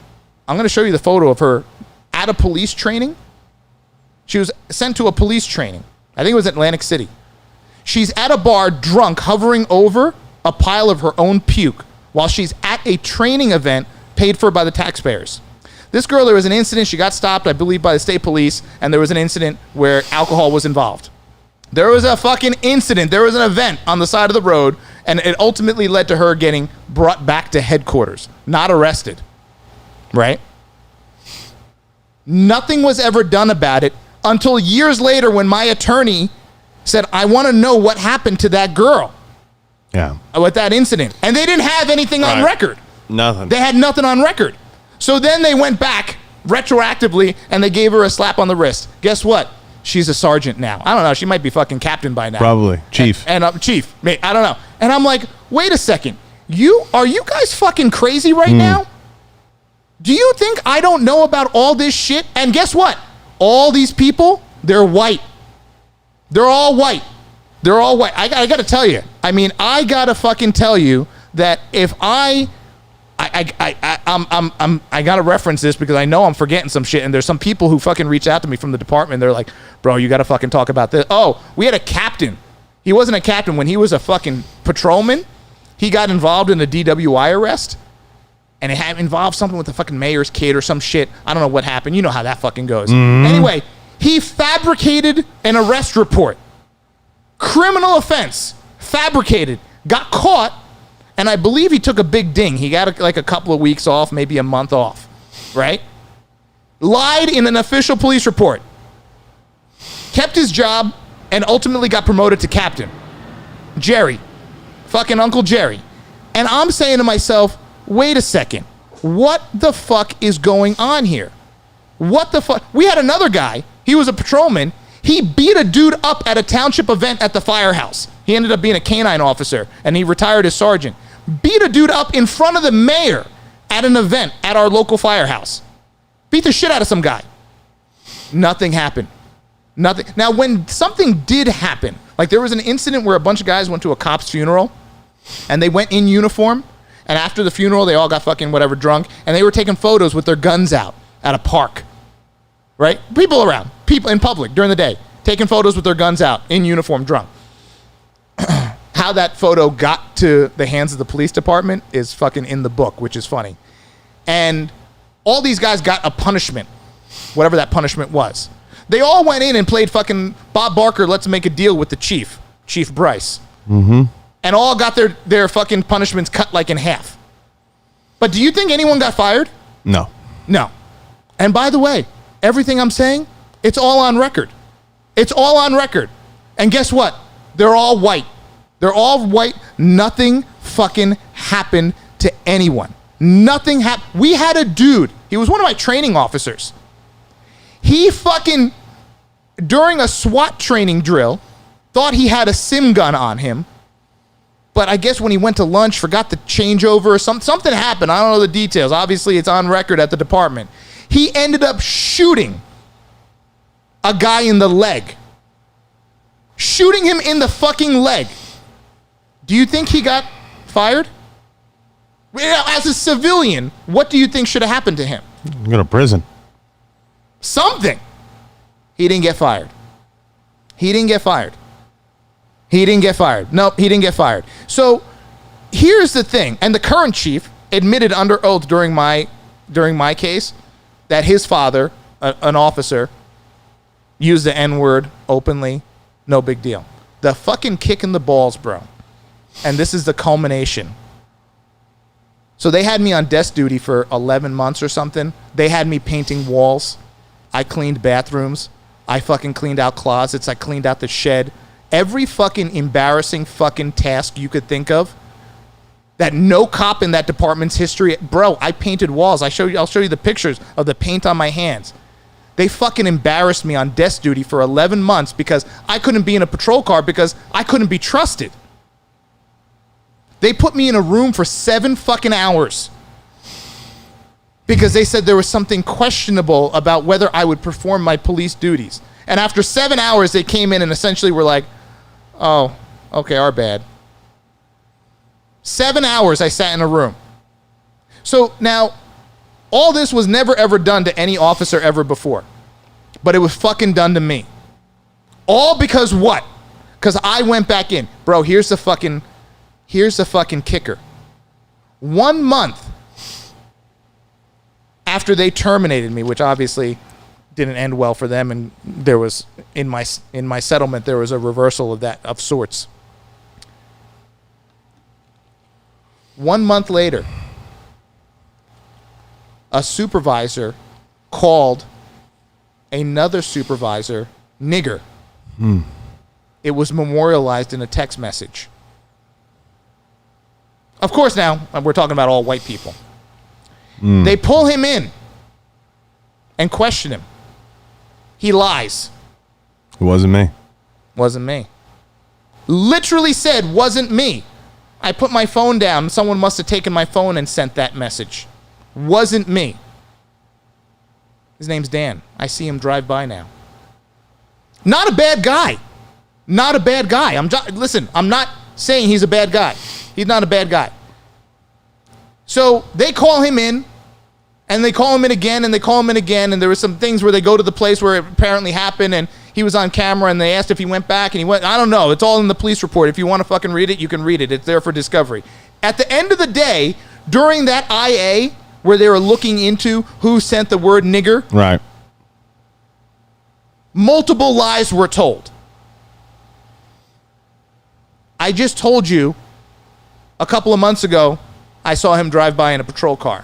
I'm going to show you the photo of her at a police training. She was sent to a police training. I think it was Atlantic City. She's at a bar drunk, hovering over a pile of her own puke while she's at a training event paid for by the taxpayers. This girl, there was an incident. She got stopped, I believe, by the state police, and there was an incident where alcohol was involved. There was a fucking incident. There was an event on the side of the road, and it ultimately led to her getting brought back to headquarters, not arrested. Right? Nothing was ever done about it until years later when my attorney said, I want to know what happened to that girl. Yeah. With that incident. And they didn't have anything on record. Nothing. They had nothing on record. So then they went back retroactively and they gave her a slap on the wrist. Guess what? She's a sergeant now. I don't know. She might be fucking captain by now. Probably. Chief. And chief. I don't know. And I'm like, wait a second. Are you guys fucking crazy right now? Do you think I don't know about all this shit? And guess what? All these people, they're white. They're all white. They're all white. I got to tell you. I mean, I got to fucking tell you that if I got to reference this because I know I'm forgetting some shit, and there's some people who fucking reach out to me from the department. They're like, bro, you got to fucking talk about this. Oh, we had a captain. He wasn't a captain. When he was a fucking patrolman, he got involved in a DWI arrest, and it had involved something with the fucking mayor's kid or some shit. I don't know what happened. You know how that fucking goes. Anyway, he fabricated an arrest report. Criminal offense. Fabricated. Got caught. And I believe he took a big ding. He got like a couple of weeks off, maybe a month off, right? Lied in an official police report. Kept his job and ultimately got promoted to captain. Jerry. Fucking Uncle Jerry. And I'm saying to myself, wait a second. What the fuck is going on here? What the fuck? We had another guy. He was a patrolman. He beat a dude up at a township event at the firehouse. He ended up being a canine officer, and he retired as sergeant. Beat a dude up in front of the mayor at an event at our local firehouse. Beat the shit out of some guy. Nothing happened. Nothing. Now, when something did happen, like there was an incident where a bunch of guys went to a cop's funeral, and they went in uniform, and after the funeral, they all got fucking whatever drunk, and they were taking photos with their guns out at a park. Right? People around. People in public during the day. Taking photos with their guns out in uniform drunk. How that photo got to the hands of the police department is fucking in the book, which is funny. And all these guys got a punishment, whatever that punishment was. They all went in and played fucking Bob Barker, let's make a deal with the chief, Chief Bryce. And all got their fucking punishments cut like in half. But do you think anyone got fired? No. No. And by the way, everything I'm saying, it's all on record. It's all on record. And guess what? They're all white. They're all white. Nothing fucking happened to anyone. Nothing happened. We had a dude. He was one of my training officers. He fucking, during a SWAT training drill, thought he had a sim gun on him. But I guess when he went to lunch, forgot to change over or something happened. I don't know the details. Obviously, it's on record at the department. He ended up shooting a guy in the leg. Shooting him in the fucking leg. Do you think he got fired? As a civilian, what do you think should have happened to him? Go to prison. Something. He didn't get fired. He didn't get fired. He didn't get fired. Nope, he didn't get fired. So here's the thing. And the current chief admitted under oath during my case that his father, an officer, used the N-word openly. No big deal. The fucking kick in the balls, bro. And this is the culmination. So they had me on desk duty for 11 months or something. They had me painting walls. I cleaned bathrooms. I fucking cleaned out closets. I cleaned out the shed. Every fucking embarrassing fucking task you could think of that no cop in that department's history. Bro, I painted walls. I'll show you the pictures of the paint on my hands. They fucking embarrassed me on desk duty for 11 months because I couldn't be in a patrol car because I couldn't be trusted. They put me in a room for 7 fucking hours because they said there was something questionable about whether I would perform my police duties. And after 7 hours, they came in and essentially were like, oh, okay, our bad. 7 hours I sat in a room. So now, all this was never ever done to any officer ever before. But it was fucking done to me. All because what? Because I went back in. Bro, here's the fucking kicker. 1 month after they terminated me, which obviously didn't end well for them, and there was in my settlement there was a reversal of that of sorts. 1 month later, a supervisor called another supervisor nigger. It was memorialized in a text message. Of course, now we're talking about all white people. They pull him in and question him. He lies. It wasn't me. Wasn't me. Literally said, wasn't me. I put my phone down. Someone must have taken my phone and sent that message. Wasn't me. His name's Dan. I see him drive by now. Not a bad guy. Not a bad guy. Listen, I'm not saying he's a bad guy. He's not a bad guy. So they call him in, and they call him in again, and they call him in again, and there were some things where they go to the place where it apparently happened, and he was on camera, and they asked if he went back, and he went, I don't know. It's all in the police report. If you want to fucking read it, you can read it. It's there for discovery. At the end of the day, during that IA, where they were looking into who sent the word nigger, Right. multiple lies were told. I just told you a couple of months ago, I saw him drive by in a patrol car.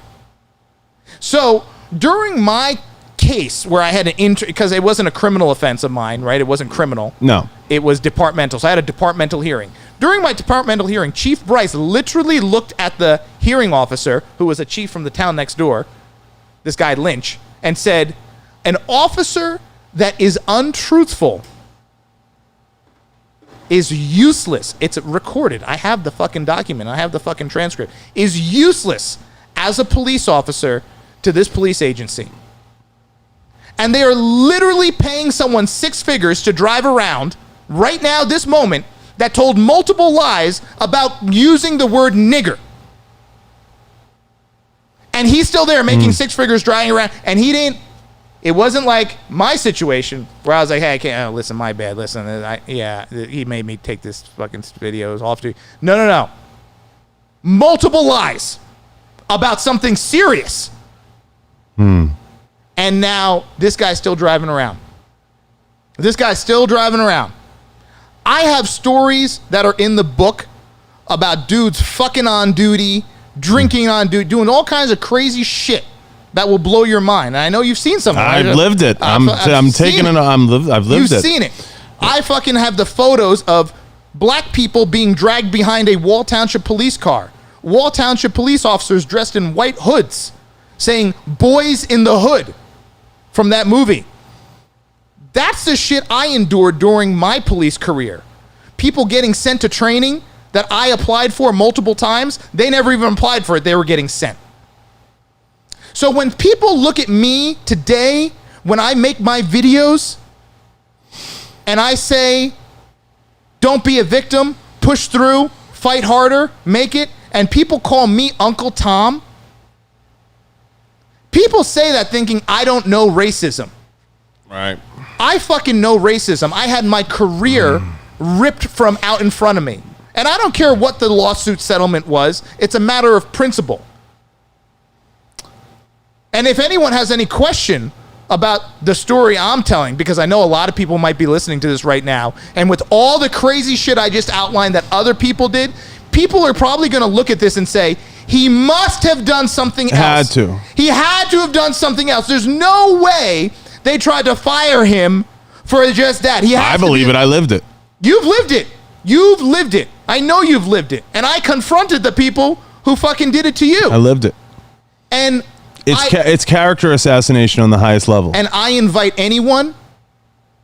So during my case where I had an because it wasn't a criminal offense of mine, right? It wasn't criminal. No. It was departmental. So I had a departmental hearing. During my departmental hearing, Chief Bryce literally looked at the hearing officer, who was a chief from the town next door, this guy Lynch, and said, an officer that is untruthful is useless. It's recorded. I have the fucking document. I have the fucking transcript. Is useless as a police officer to this police agency. And they are literally paying someone 6 figures to drive around right now, this moment, that told multiple lies about using the word nigger. And he's still there making 6 figures driving around, and he didn't. It wasn't like my situation where I was like, hey, I can't, oh, listen, my bad. Listen, he made me take this fucking video off to. No. Multiple lies about something serious. And now this guy's still driving around. I have stories that are in the book about dudes fucking on duty, drinking on duty, doing all kinds of crazy shit that will blow your mind. And I know you've seen some. I've lived it. I'm taking it. I've lived it. You've seen it. I fucking have the photos of black people being dragged behind a Wall Township police car. Wall Township police officers dressed in white hoods saying "Boys in the Hood" from that movie. That's the shit I endured during my police career. People getting sent to training that I applied for multiple times. They never even applied for it. They were getting sent. So when people look at me today, when I make my videos and I say, don't be a victim, push through, fight harder, make it, and people call me Uncle Tom, people say that thinking I don't know racism. Right. I fucking know racism. I had my career ripped from out in front of me. And I don't care what the lawsuit settlement was. It's a matter of principle. And if anyone has any question about the story I'm telling, because I know a lot of people might be listening to this right now, and with all the crazy shit I just outlined that other people did, people are probably going to look at this and say, he must have done something else. He had to have done something else. There's no way they tried to fire him for just that. I believe it. I lived it. You've lived it. I know you've lived it. And I confronted the people who fucking did it to you. I lived it. And it's character assassination on the highest level. And I invite anyone,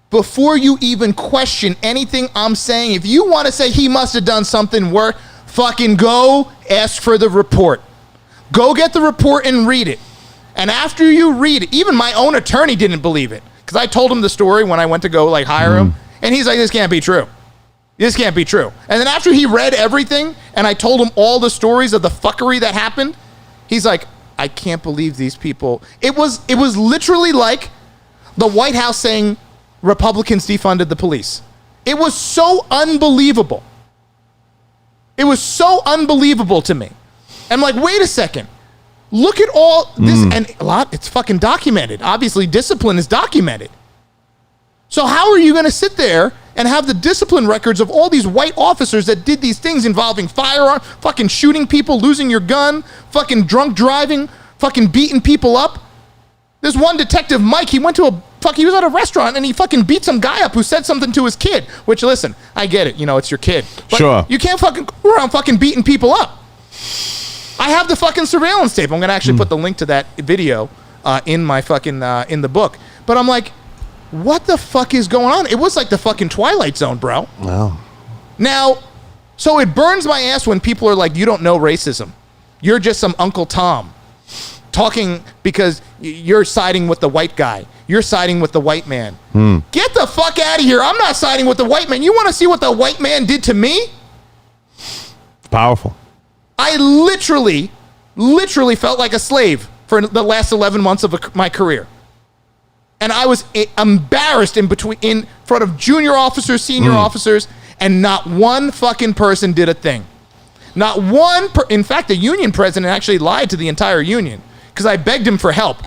before you even question anything I'm saying, if you want to say he must have done something worse, fucking go ask for the report. Go get the report and read it. And after you read it, even my own attorney didn't believe it. Because I told him the story when I went to go hire him. And he's like, this can't be true. This can't be true. And then after he read everything and I told him all the stories of the fuckery that happened, he's like, I can't believe these people. It was literally like the White House saying Republicans defunded the police. It was so unbelievable. It was so unbelievable to me. I'm like, wait a second. Look at all this, and it's fucking documented. Obviously, discipline is documented. So how are you going to sit there and have the discipline records of all these white officers that did these things involving firearm, fucking shooting people, losing your gun, fucking drunk driving, fucking beating people up? There's one detective, Mike, he was at a restaurant and he fucking beat some guy up who said something to his kid, which, listen, I get it, it's your kid. But sure. You can't fucking go around fucking beating people up. I have the fucking surveillance tape. I'm going to actually put the link to that video in my fucking, in the book. But I'm like, what the fuck is going on? It was like the fucking Twilight Zone, bro. Wow. Now, so it burns my ass when people are like, you don't know racism. You're just some Uncle Tom talking because you're siding with the white guy. You're siding with the white man. Get the fuck out of here. I'm not siding with the white man. You want to see what the white man did to me? Powerful. I literally felt like a slave for the last 11 months of my career. And I was embarrassed in front of junior officers, senior officers, and not one fucking person did a thing. Not one. In fact, the union president actually lied to the entire union because I begged him for help.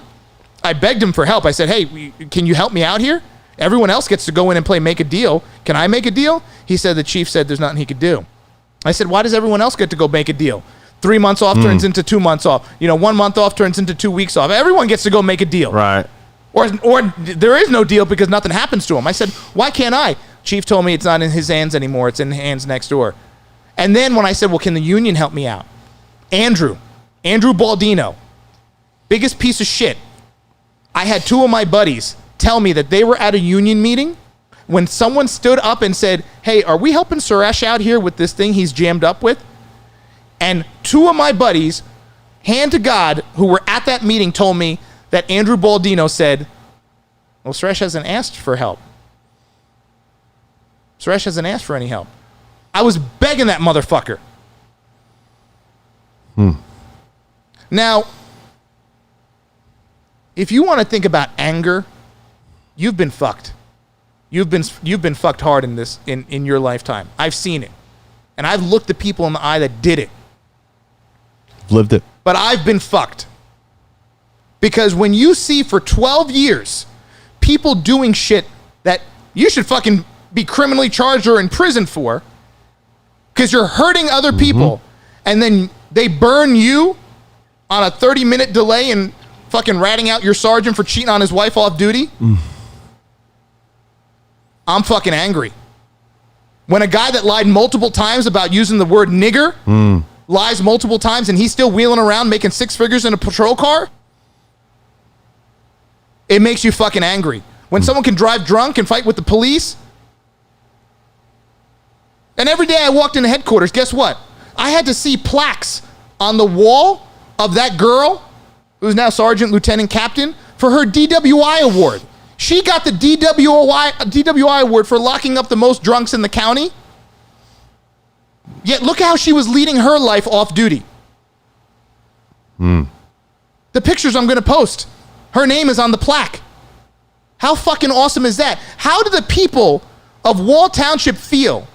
I said, hey, can you help me out here? Everyone else gets to go in and play make a deal. Can I make a deal? He said the chief said there's nothing he could do. I said, why does everyone else get to go make a deal? 3 months off turns into 2 months off. 1 month off turns into 2 weeks off. Everyone gets to go make a deal. Right. Or there is no deal because nothing happens to him. I said, why can't I? Chief told me it's not in his hands anymore. It's in the hands next door. And then when I said, well, can the union help me out? Andrew Baldino, biggest piece of shit. I had 2 of my buddies tell me that they were at a union meeting when someone stood up and said, hey, are we helping Suresh out here with this thing he's jammed up with? And 2 of my buddies, hand to God, who were at that meeting told me that Andrew Baldino said, well, Suresh hasn't asked for help. Suresh hasn't asked for any help. I was begging that motherfucker. Now, if you want to think about anger, you've been fucked. You've been fucked hard in your lifetime. I've seen it. And I've looked the people in the eye that did it. Lived it. But I've been fucked. Because when you see for 12 years people doing shit that you should fucking be criminally charged or in prison for because you're hurting other people, and then they burn you on a 30-minute delay and fucking ratting out your sergeant for cheating on his wife off duty, I'm fucking angry. When a guy that lied multiple times about using the word nigger lies multiple times and he's still wheeling around making 6 figures in a patrol car, it makes you fucking angry. When someone can drive drunk and fight with the police. And every day I walked into headquarters, guess what? I had to see plaques on the wall of that girl, who's now sergeant, lieutenant, captain, for her DWI award. She got the DWI award for locking up the most drunks in the county. Yet look how she was leading her life off duty. The pictures I'm going to post. Her name is on the plaque. How fucking awesome is that? How do the people of Wall Township feel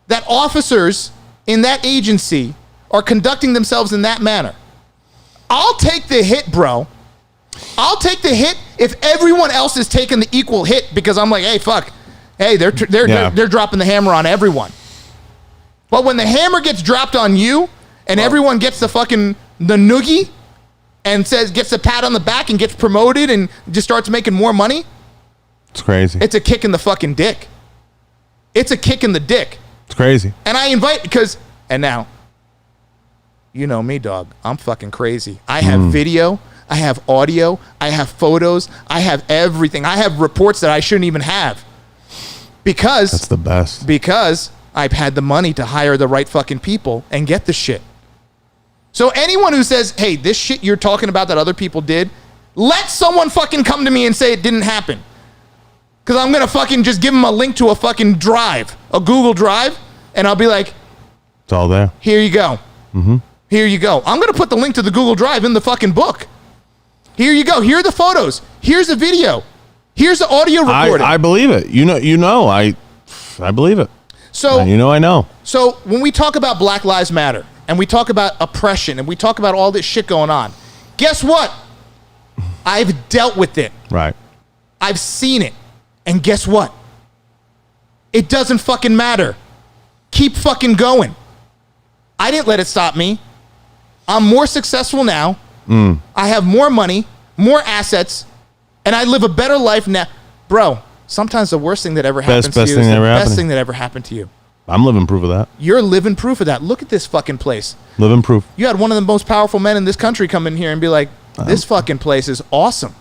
that officers in that agency are conducting themselves in that manner? I'll take the hit, bro. I'll take the hit if everyone else is taking the equal hit because I'm like, hey, fuck. Hey, they're dropping the hammer on everyone. But when the hammer gets dropped on you and everyone gets the noogie and gets a pat on the back and gets promoted and just starts making more money, it's crazy. It's a kick in the fucking dick. It's a kick in the dick. It's crazy. And I invite and now, you know me, dog. I'm fucking crazy. I have video. I have audio. I have photos. I have everything. I have reports that I shouldn't even have. Because that's the best. Because I've had the money to hire the right fucking people and get the shit. So anyone who says, hey, this shit you're talking about that other people did, let someone fucking come to me and say it didn't happen. Because I'm going to fucking just give them a link to a fucking drive, a Google Drive, and I'll be like, it's all there. Here you go. Here you go. I'm going to put the link to the Google Drive in the fucking book. Here you go. Here are the photos. Here's the video. Here's the audio recording. I believe it. I believe it. So I know. So when we talk about Black Lives Matter, and we talk about oppression and we talk about all this shit going on. Guess what? I've dealt with it. Right. I've seen it. And guess what? It doesn't fucking matter. Keep fucking going. I didn't let it stop me. I'm more successful now. I have more money, more assets, and I live a better life now. Bro, sometimes the worst thing that ever happens to you is the best thing that ever happened to you. I'm living proof of that. You're living proof of that. Look at this fucking place. Living proof. You had one of the most powerful men in this country come in here and be like, this fucking place is awesome.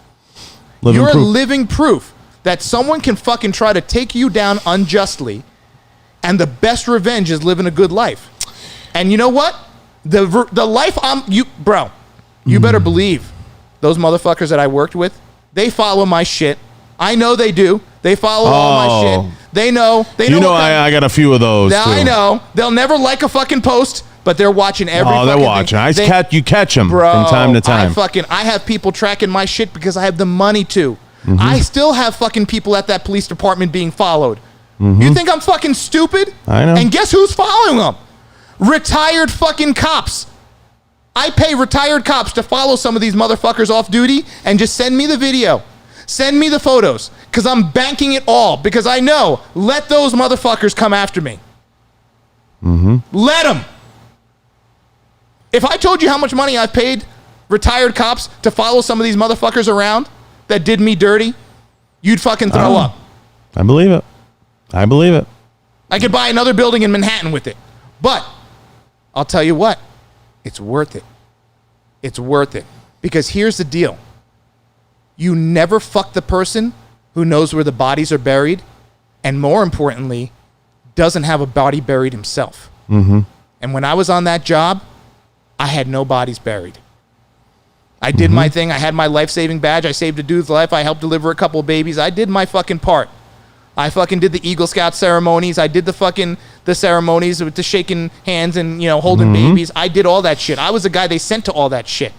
You're living proof that someone can fucking try to take you down unjustly, and the best revenge is living a good life. And you know what? The life you better believe those motherfuckers that I worked with, they follow my shit. I know they do. They follow all my shit. They know. You know, I got a few of those. Now, too. I know. They'll never like a fucking post, but they're watching every fucking thing. They're watching. You catch them from time to time. I have people tracking my shit because I have the money to. I still have fucking people at that police department being followed. You think I'm fucking stupid? I know. And guess who's following them? Retired fucking cops. I pay retired cops to follow some of these motherfuckers off duty and just send me the video. Send me the photos. Because I'm banking it all. Because I know, let those motherfuckers come after me. Let them. If I told you how much money I've paid retired cops to follow some of these motherfuckers around that did me dirty, you'd fucking throw up. I believe it. I could buy another building in Manhattan with it. But I'll tell you what, it's worth it. It's worth it. Because here's the deal. You never fuck the person who knows where the bodies are buried, and more importantly, doesn't have a body buried himself. And when I was on that job, I had no bodies buried. I did my thing. I had my life-saving badge. I saved a dude's life. I helped deliver a couple of babies. I did my fucking part. I fucking did the Eagle Scout ceremonies. I did the ceremonies with the shaking hands and, holding babies. I did all that shit. I was the guy they sent to all that shit.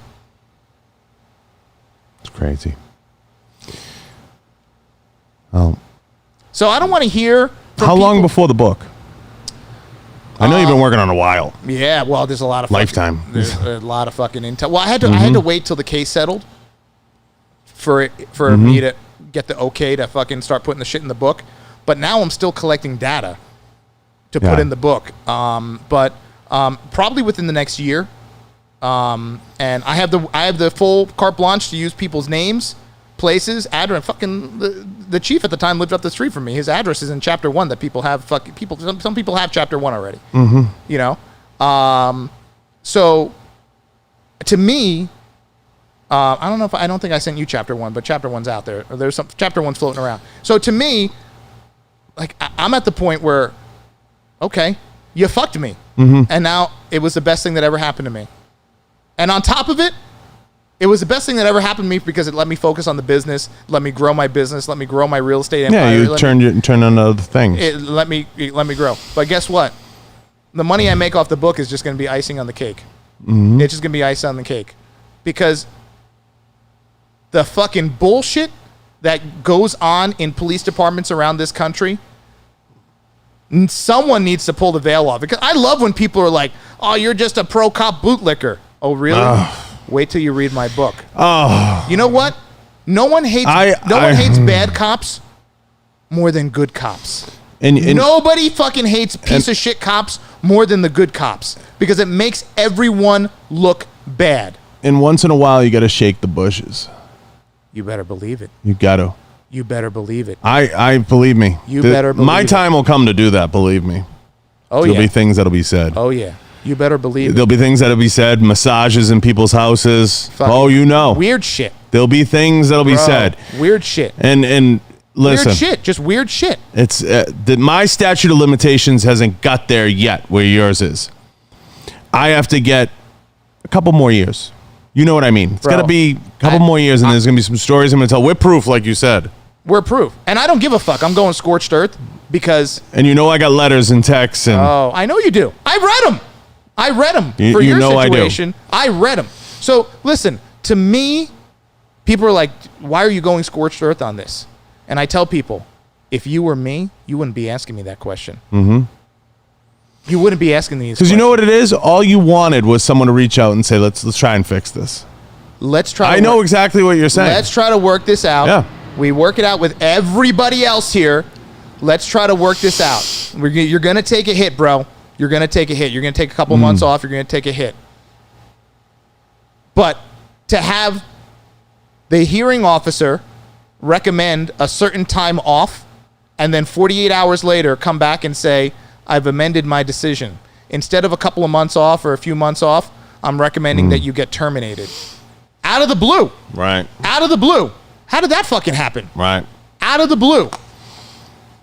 It's crazy. Oh. So I don't want to hear from How long before the book? I know you've been working on it a while. Yeah, well, there's a lot of lifetime. There's a lot of fucking intel. Well, I had to wait till the case settled for me to get the okay to fucking start putting the shit in the book. But now I'm still collecting data to put in the book. But probably within the next year. And I have the full carte blanche to use people's names, places, address. Fucking the chief at the time lived up the street from me. His address is in chapter 1 that people have. Some people have chapter 1 already. So to me, I don't think I sent you chapter 1, but chapter 1's out there. There's some chapter 1's floating around. So to me, like, I'm at the point where, okay, you fucked me, and now it was the best thing that ever happened to me. And on top of it, it was the best thing that ever happened to me because it let me focus on the business, let me grow my business, let me grow my real estate empire. Yeah, you turn on other things. It let me grow. But guess what? The money I make off the book is just going to be icing on the cake. It's just going to be icing on the cake. Because the fucking bullshit that goes on in police departments around this country, someone needs to pull the veil off. Because I love when people are like, oh, you're just a pro-cop bootlicker. Oh, really? Wait till you read my book. You know what? No one hates bad cops more than good cops. And nobody fucking hates piece of shit cops more than the good cops because it makes everyone look bad. And once in a while, you got to shake the bushes. You better believe it. You got to. You better believe it. I believe me. You better believe it. My time will come to do that, believe me. There'll be things that'll be said. Oh, yeah. You better believe it. There'll be things that'll be said, massages in people's houses. Weird shit. There'll be things that'll be said. Weird shit. And listen. Weird shit. Just weird shit. It's my statute of limitations hasn't got there yet where yours is. I have to get a couple more years. You know what I mean? It's got to be a couple more years, and there's going to be some stories I'm going to tell. We're proof, like you said. We're proof. And I don't give a fuck. I'm going scorched earth because... And I got letters and texts. And I know you do. I read them. For your situation. I read them. So, listen, to me, people are like, why are you going scorched earth on this? And I tell people, if you were me, you wouldn't be asking me that question. You wouldn't be asking these. Because you know what it is? All you wanted was someone to reach out and say, let's try and fix this. Let's try. I know exactly what you're saying. Let's try to work this out. Yeah. We work it out with everybody else here. Let's try to work this out. You're going to take a hit, bro. You're going to take a hit. You're going to take a couple months off. You're going to take a hit. But to have the hearing officer recommend a certain time off and then 48 hours later come back and say, I've amended my decision. Instead of a couple of months off or a few months off, I'm recommending that you get terminated. Out of the blue. Right. Out of the blue. How did that fucking happen? Right. Out of the blue.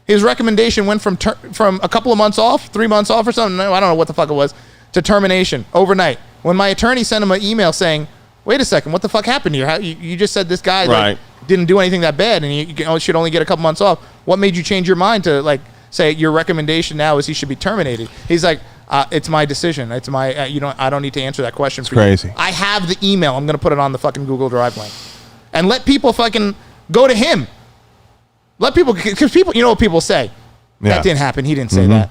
His recommendation went from a couple of months off, 3 months off or something, I don't know what the fuck it was, to termination overnight. When my attorney sent him an email saying, wait a second, what the fuck happened here? You just said this guy like, didn't do anything that bad and you should only get a couple months off. What made you change your mind to like say your recommendation now is he should be terminated? He's like, it's my decision. It's my, I don't need to answer that question for crazy. you. I have the email. I'm going to put it on the fucking Google Drive link. And let people fucking go to him. Let people, because people, you know what people say. Yeah. That didn't happen. He didn't say that.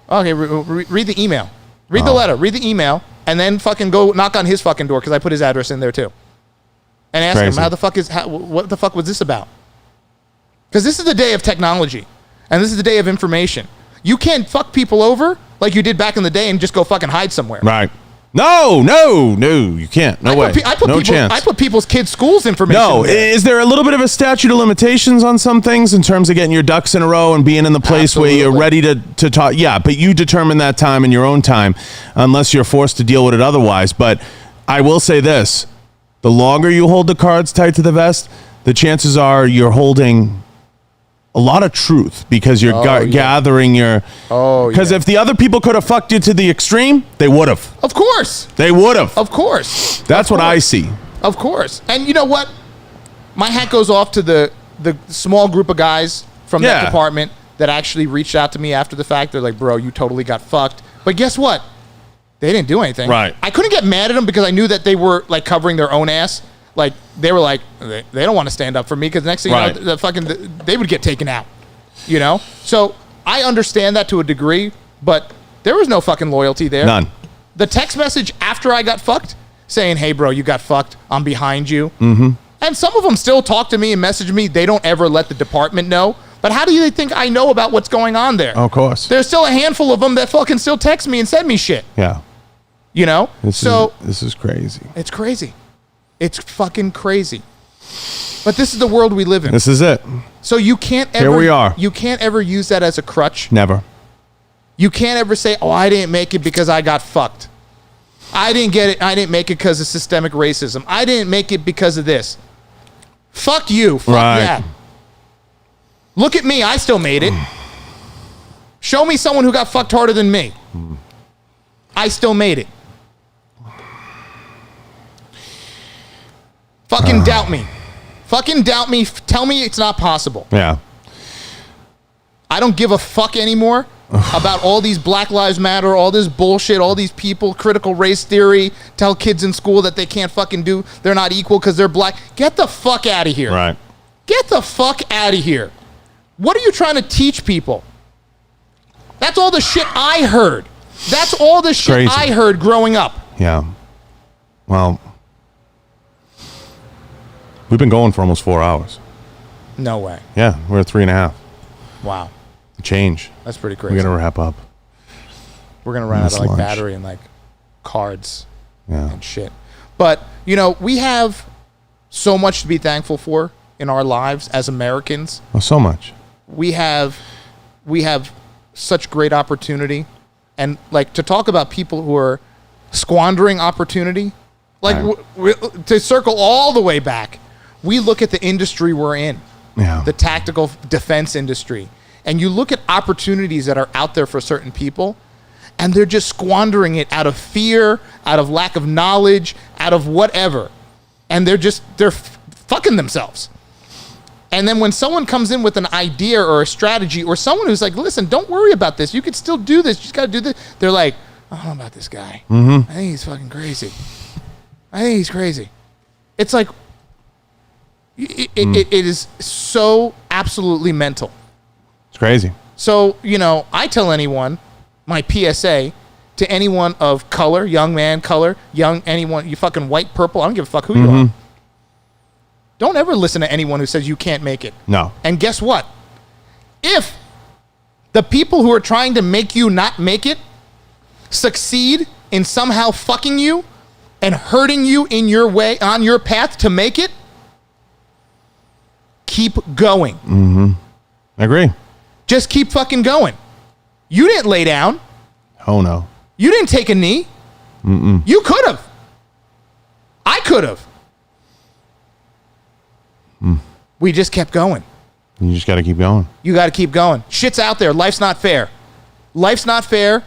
Okay, read the email. Read the letter. Read the email. And then fucking go knock on his fucking door because I put his address in there too. And ask him, what the fuck was this about? Because this is the day of technology. And this is the day of information. You can't fuck people over like you did back in the day and just go fucking hide somewhere. Right. No, you can't. No way. No chance. I put people's kids' schools information. No, is there a little bit of a statute of limitations on some things in terms of getting your ducks in a row and being in the place where you're ready to talk? Yeah, but you determine that time in your own time unless you're forced to deal with it otherwise. But I will say this, the longer you hold the cards tight to the vest, the chances are you're holding a lot of truth because you're gathering your... Because if the other people could have fucked you to the extreme, they would have. Of course. They would have. Of course. That's what I see. Of course. And you know what? My hat goes off to the small group of guys from that department that actually reached out to me after the fact. They're like, bro, you totally got fucked. But guess what? They didn't do anything. Right. I couldn't get mad at them because I knew that they were like covering their own ass. Like they were like, they don't want to stand up for me because next thing you know, they would get taken out. You know? So I understand that to a degree, but there was no fucking loyalty there. None. The text message after I got fucked saying, hey, bro, you got fucked. I'm behind you. Mm-hmm. And some of them still talk to me and message me. They don't ever let the department know. But how do you think I know about what's going on there? Of course. There's still a handful of them that fucking still text me and send me shit. Yeah. You know? This is crazy. It's crazy. It's fucking crazy. But this is the world we live in. This is it. So you can't ever... Here we are. You can't ever use that as a crutch. Never. You can't ever say, oh, I didn't make it because I got fucked. I didn't get it. I didn't make it because of systemic racism. I didn't make it because of this. Fuck you. Fuck that. Look at me. I still made it. Show me someone who got fucked harder than me. I still made it. Fucking doubt me. Fucking doubt me. Tell me it's not possible. Yeah. I don't give a fuck anymore about all these Black Lives Matter, all this bullshit, all these people, critical race theory, tell kids in school that they can't fucking do, they're not equal because they're black. Get the fuck out of here. Right. Get the fuck out of here. What are you trying to teach people? That's all the shit I heard. That's all the shit I heard growing up. Yeah. Well, we've been going for almost 4 hours. No way. Yeah, we're at 3.5. Wow. Change. That's pretty crazy. We're going to wrap up. We're going to run out of like battery and like cards Yeah. and shit. But, you know, we have so much to be thankful for in our lives as Americans. Oh, so much. We have such great opportunity. And like to talk about people who are squandering opportunity, like to circle all the way back, we look at the industry we're in, the tactical defense industry, and you look at opportunities that are out there for certain people, and they're just squandering it out of fear, out of lack of knowledge, out of whatever. And they're fucking themselves. And then when someone comes in with an idea or a strategy, or someone who's like, listen, don't worry about this. You could still do this. You just got to do this. They're like, I don't know about this guy. Mm-hmm. I think he's fucking crazy. I think he's crazy. It's like, it is so absolutely mental. It's crazy. So, you know, I tell anyone my PSA to anyone of color, young man, color, young, anyone, you fucking white, purple, I don't give a fuck who you are. Don't ever listen to anyone who says you can't make it. No. And guess what? If the people who are trying to make you not make it succeed in somehow fucking you and hurting you in your way, on your path to make it, keep going. I agree. Just keep fucking going. You didn't lay down. Oh, no. You didn't take a knee. You could have. I could have. We just kept going. You just got to keep going. You got to keep going. Shit's out there. Life's not fair. Life's not fair.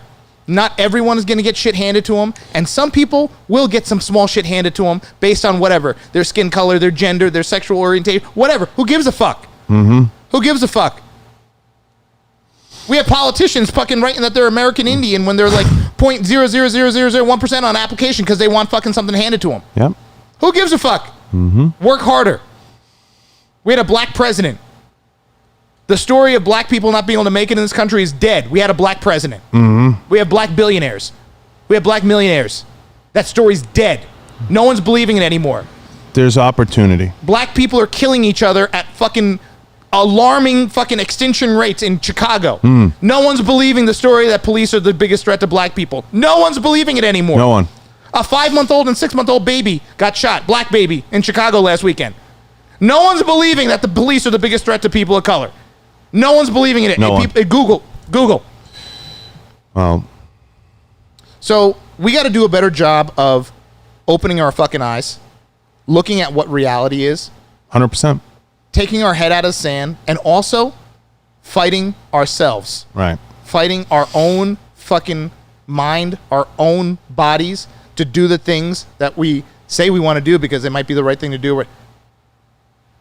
Not everyone is going to get shit handed to them. And some people will get some small shit handed to them based on whatever. Their skin color, their gender, their sexual orientation, whatever. Who gives a fuck? Who gives a fuck? We have politicians fucking writing that they're American Indian when they're like 0.00001% on application because they want fucking something handed to them. Yep. Who gives a fuck? Work harder. We had a black president. The story of black people not being able to make it in this country is dead. We had a black president. We have black billionaires. We have black millionaires. That story's dead. No one's believing it anymore. There's opportunity. Black people are killing each other at fucking alarming fucking extinction rates in Chicago. No one's believing the story that police are the biggest threat to black people. No one's believing it anymore. No one. A 5-month-old and 6-month-old baby got shot, black baby, in Chicago last weekend. No one's believing that the police are the biggest threat to people of color. No one's believing in it. No one. Google. Well, So we got to do a better job of opening our fucking eyes, looking at what reality is, 100%. taking our head out of the sand, and also fighting ourselves. Right. Fighting our own fucking mind, our own bodies to do the things that we say we want to do because it might be the right thing to do.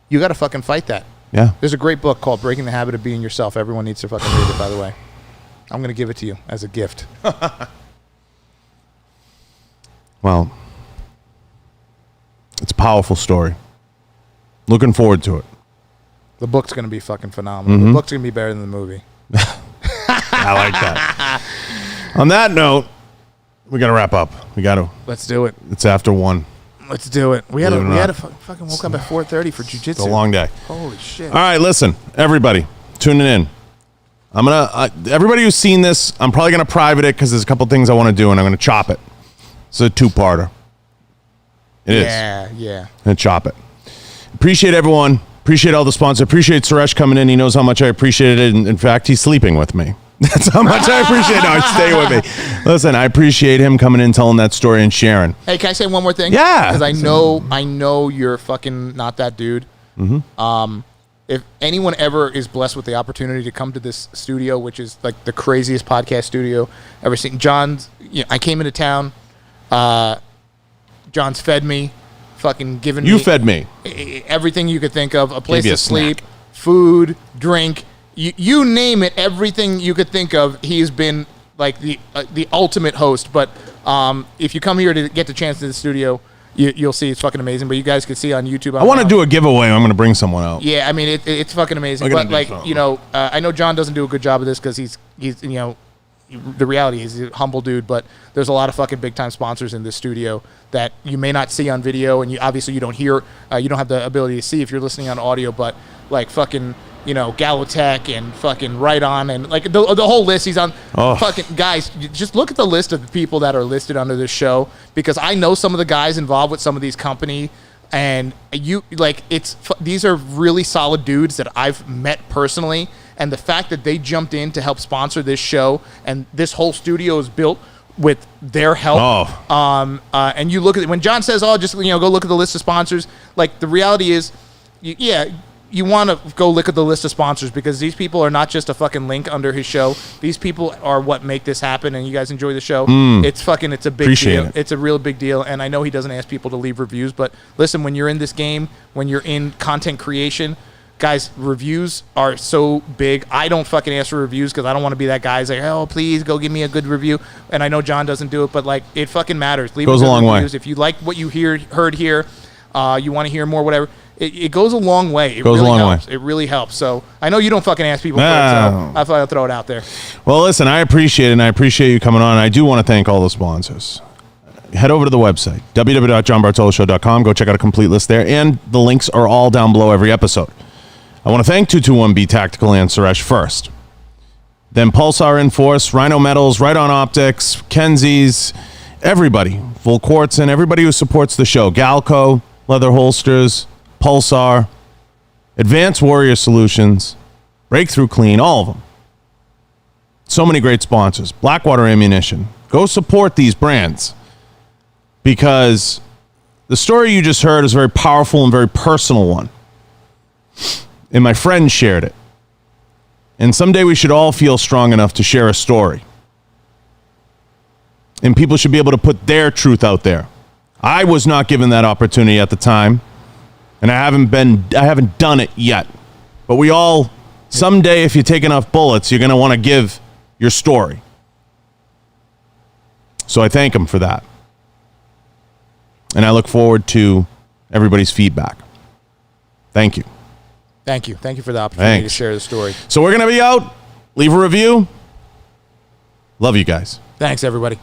You got to fucking fight that. Yeah. There's a great book called Breaking the Habit of Being Yourself. Everyone needs to fucking read it, by the way. I'm going to give it to you as a gift. Well, it's a powerful story. Looking forward to it. The book's going to be fucking phenomenal. The book's going to be better than the movie. I like that. On that note, we got to wrap up. We got to. Let's do it. It's after 1. Let's do it. We had Believe it or to not. fucking woke up at 4:30 for jujitsu. It's a long day. Holy shit. All right, listen, everybody, tuning in. I'm gonna everybody who's seen this, I'm probably gonna private it because there's a couple things I want to do, and I'm gonna chop it. It's a 2-parter. It is. Yeah. And chop it. Appreciate everyone. Appreciate all the sponsors. Appreciate Suresh coming in. He knows how much I appreciate it. And in fact, he's sleeping with me. That's how much I appreciate it. No, stay with me. Listen, I appreciate him coming in, telling that story, and sharing. Hey, can I say one more thing? Yeah. Because I know you're fucking not that dude. If anyone ever is blessed with the opportunity to come to this studio, which is like the craziest podcast studio ever seen, John's. I came into town. John's fed me, fucking given me. You fed me. Everything you could think of, a place Gave you to a sleep, snack. food, drink, you name it, everything you could think of. He's been like the ultimate host. But if you come here to get the chance to the studio, you'll see it's fucking amazing. But you guys can see on YouTube. I want to do a giveaway. I'm going to bring someone out. Yeah, I mean it's fucking amazing. We're gonna But do like something. I know John doesn't do a good job of this because he's the reality is he's a humble dude, but there's a lot of fucking big time sponsors in this studio that you may not see on video, and you don't hear, you don't have the ability to see if you're listening on audio, but like fucking, Galotech and fucking Right On and like the whole list. He's on. Fucking guys, just look at the list of the people that are listed under this show, because I know some of the guys involved with some of these company, and these are really solid dudes that I've met personally. And the fact that they jumped in to help sponsor this show, and this whole studio is built with their help. And you look at it, when John says, "Oh, just go look at the list of sponsors." Like the reality is, you want to go look at the list of sponsors, because these people are not just a fucking link under his show. These people are what make this happen. And you guys enjoy the show. It's a big Appreciate deal. it. It's a real big deal. And I know he doesn't ask people to leave reviews, but listen, when you're in this game, when you're in content creation, guys, reviews are so big. I don't fucking ask for reviews because I don't want to be that guy who's like, "Oh, please go give me a good review." And I know John doesn't do it, but like it fucking matters. Leave Goes a long way. If you like what you heard here, you want to hear more, whatever. It goes a long way. It Goes a really long helps. way. It really helps. So I know you don't fucking ask people for it, No. so I thought I'd throw it out there. Well, listen, I appreciate it, and I appreciate you coming on. I do want to thank all the sponsors. Head over to the website, www.johnbartoloshow.com. Go check out a complete list there, and the links are all down below every episode. I want to thank 221B Tactical and Suresh first. Then Pulsar Enforce, Rhino Metals, Right On Optics, Kenzie's, everybody, Full Quartz, and everybody who supports the show. Galco, Leather Holsters, Pulsar, Advanced Warrior Solutions, Breakthrough Clean, all of them. So many great sponsors. Blackwater Ammunition. Go support these brands, because the story you just heard is a very powerful and very personal one. And my friend shared it. And someday we should all feel strong enough to share a story. And people should be able to put their truth out there. I was not given that opportunity at the time, and I haven't done it yet. But we all, someday, if you take enough bullets, you're going to want to give your story. So I thank him for that. And I look forward to everybody's feedback. Thank you. Thank you. Thank you for the opportunity Thanks. to share the story. So we're going to be out. Leave a review. Love you guys. Thanks, everybody.